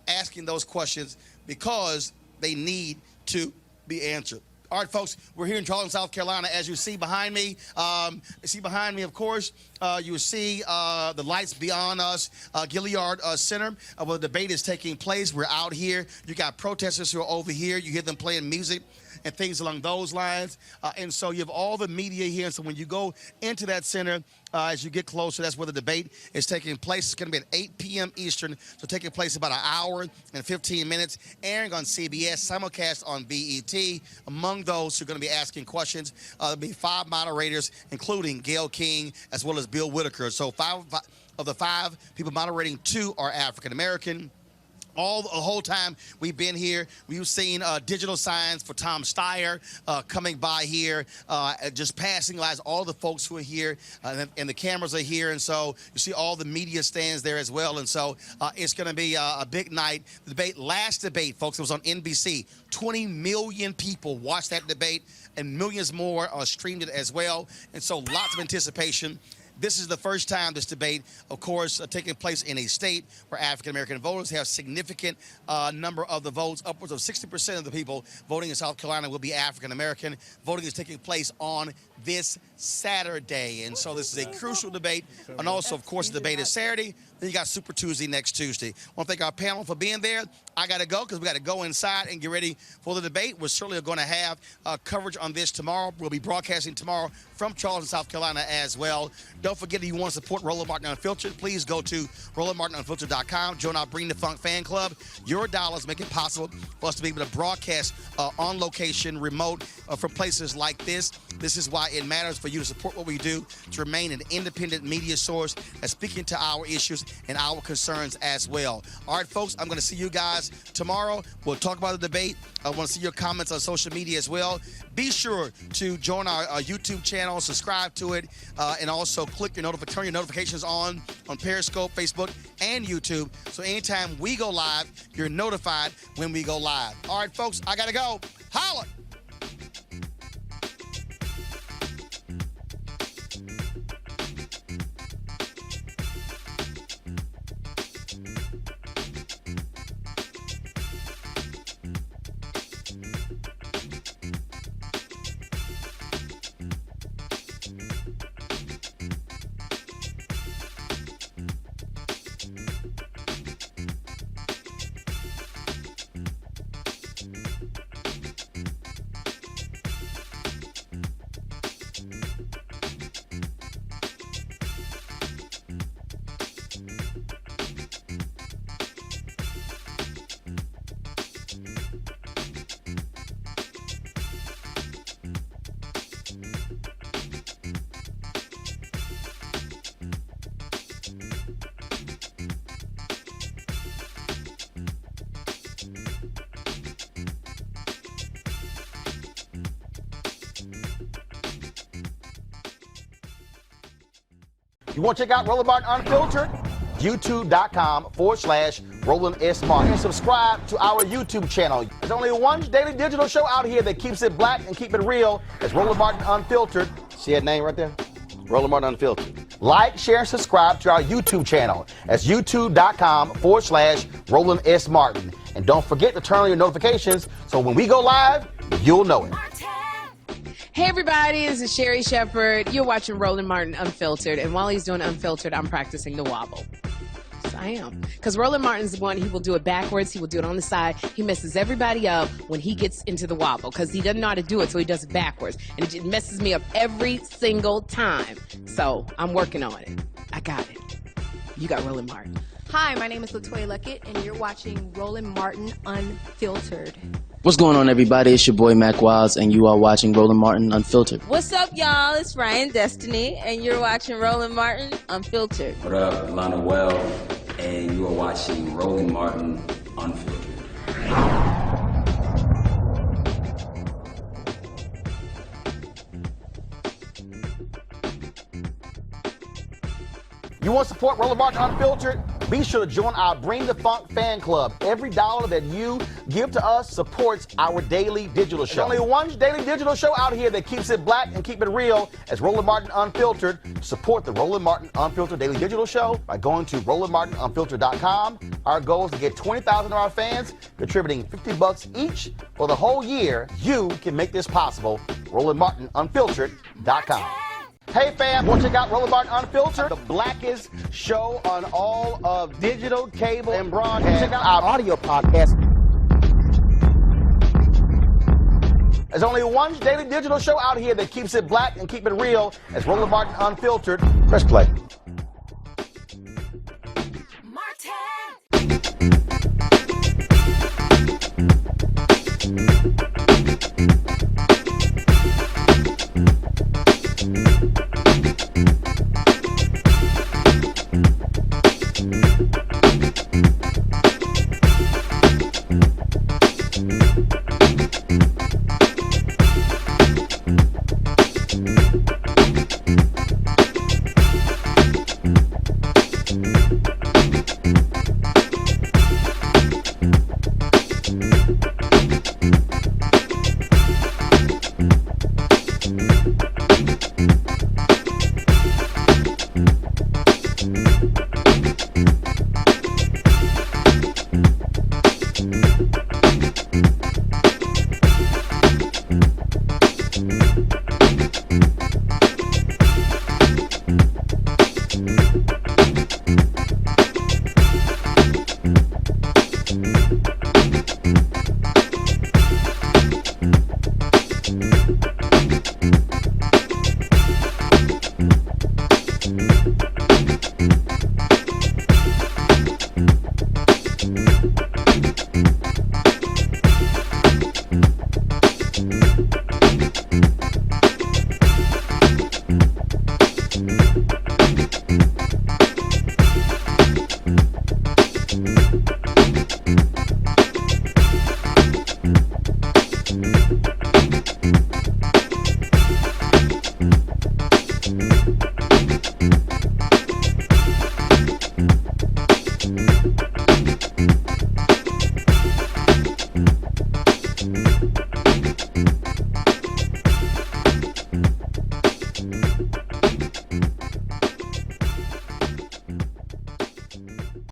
asking those questions, because they need to be answered. All right, folks, we're here in Charleston, South Carolina. As you see behind me, of course, you see the lights beyond us, Gilliard Center, where the debate is taking place. We're out here. You got protesters who are over here. You hear them playing music and things along those lines. And so you have all the media here. And so when you go into that center, as you get closer, that's where the debate is taking place. It's going to be at 8 p.m. Eastern, so taking place about an hour and 15 minutes, airing on CBS, simulcast on BET. Among those who are going to be asking questions, there'll be 5 moderators, including Gayle King, as well as Bill Whitaker. So 5 of the 5 people moderating, 2 are African-American. The whole time we've been here, we've seen digital signs for Tom Steyer coming by here, just passing by all the folks who are here, and the cameras are here, and so you see all the media stands there as well, and so it's going to be a big night. The last debate, folks, it was on NBC. 20 million people watched that debate, and millions more streamed it as well, and so lots of anticipation. This is the first time this debate, of course, taking place in a state where African-American voters have significant number of the votes. Upwards of 60% of the people voting in South Carolina will be African-American. Voting is taking place on this Saturday. And so this is a crucial debate. And also, of course, the debate is Saturday. Then you got Super Tuesday next Tuesday. I want to thank our panel for being there. I got to go because we got to go inside and get ready for the debate. We're certainly going to have coverage on this tomorrow. We'll be broadcasting tomorrow from Charleston, South Carolina as well. Don't forget, if you want to support Roland Martin Unfiltered, please go to RolandMartinUnfiltered.com. Join our Bring the Funk fan club. Your dollars make it possible for us to be able to broadcast on location, remote, from places like this. This is why it matters for you to support what we do, to remain an independent media source that's speaking to our issues and our concerns as well. All right, folks, I'm going to see you guys tomorrow. We'll talk about the debate. I want to see your comments on social media as well. Be sure to join our YouTube channel, subscribe to it, and also click turn your notifications on Periscope, Facebook, and YouTube. So anytime we go live, you're notified when we go live. All right, folks, I got to go. Holla! You want to check out Roland Martin Unfiltered? YouTube.com/Roland S. Martin. And subscribe to our YouTube channel. There's only one daily digital show out here that keeps it black and keep it real. It's Roland Martin Unfiltered. See that name right there? Roland Martin Unfiltered. Like, share, and subscribe to our YouTube channel. That's youtube.com/Roland S. Martin. And don't forget to turn on your notifications so when we go live, you'll know it. Hey everybody, this is Sherry Shepherd. You're watching Roland Martin Unfiltered, and while he's doing Unfiltered, I'm practicing the wobble. Yes, I am. Because Roland Martin's the one, he will do it backwards, he will do it on the side. He messes everybody up when he gets into the wobble, because he doesn't know how to do it, so he does it backwards. And it messes me up every single time. So, I'm working on it. I got it. You got Roland Martin. Hi, my name is LaToya Luckett, and you're watching Roland Martin Unfiltered. What's going on, everybody? It's your boy Mac Wiles, and you are watching Roland Martin Unfiltered. What's up, y'all? It's Ryan Destiny, and you're watching Roland Martin Unfiltered. What up, Lana Well, and you are watching Roland Martin Unfiltered. You want to support Roland Martin Unfiltered? Be sure to join our Bring the Funk fan club. Every dollar that you give to us supports our daily digital show. There's only one daily digital show out here that keeps it black and keep it real. It's Roland Martin Unfiltered. Support the Roland Martin Unfiltered daily digital show by going to RolandMartinUnfiltered.com. Our goal is to get 20,000 of our fans contributing $50 each for the whole year. You can make this possible. RolandMartinUnfiltered.com. Hey fam, want to check out Roland Martin Unfiltered? The blackest show on all of digital, cable, and broadcast. Check out our audio podcast. There's only one daily digital show out here that keeps it black and keep it real. It's Roland Martin Unfiltered. Press play.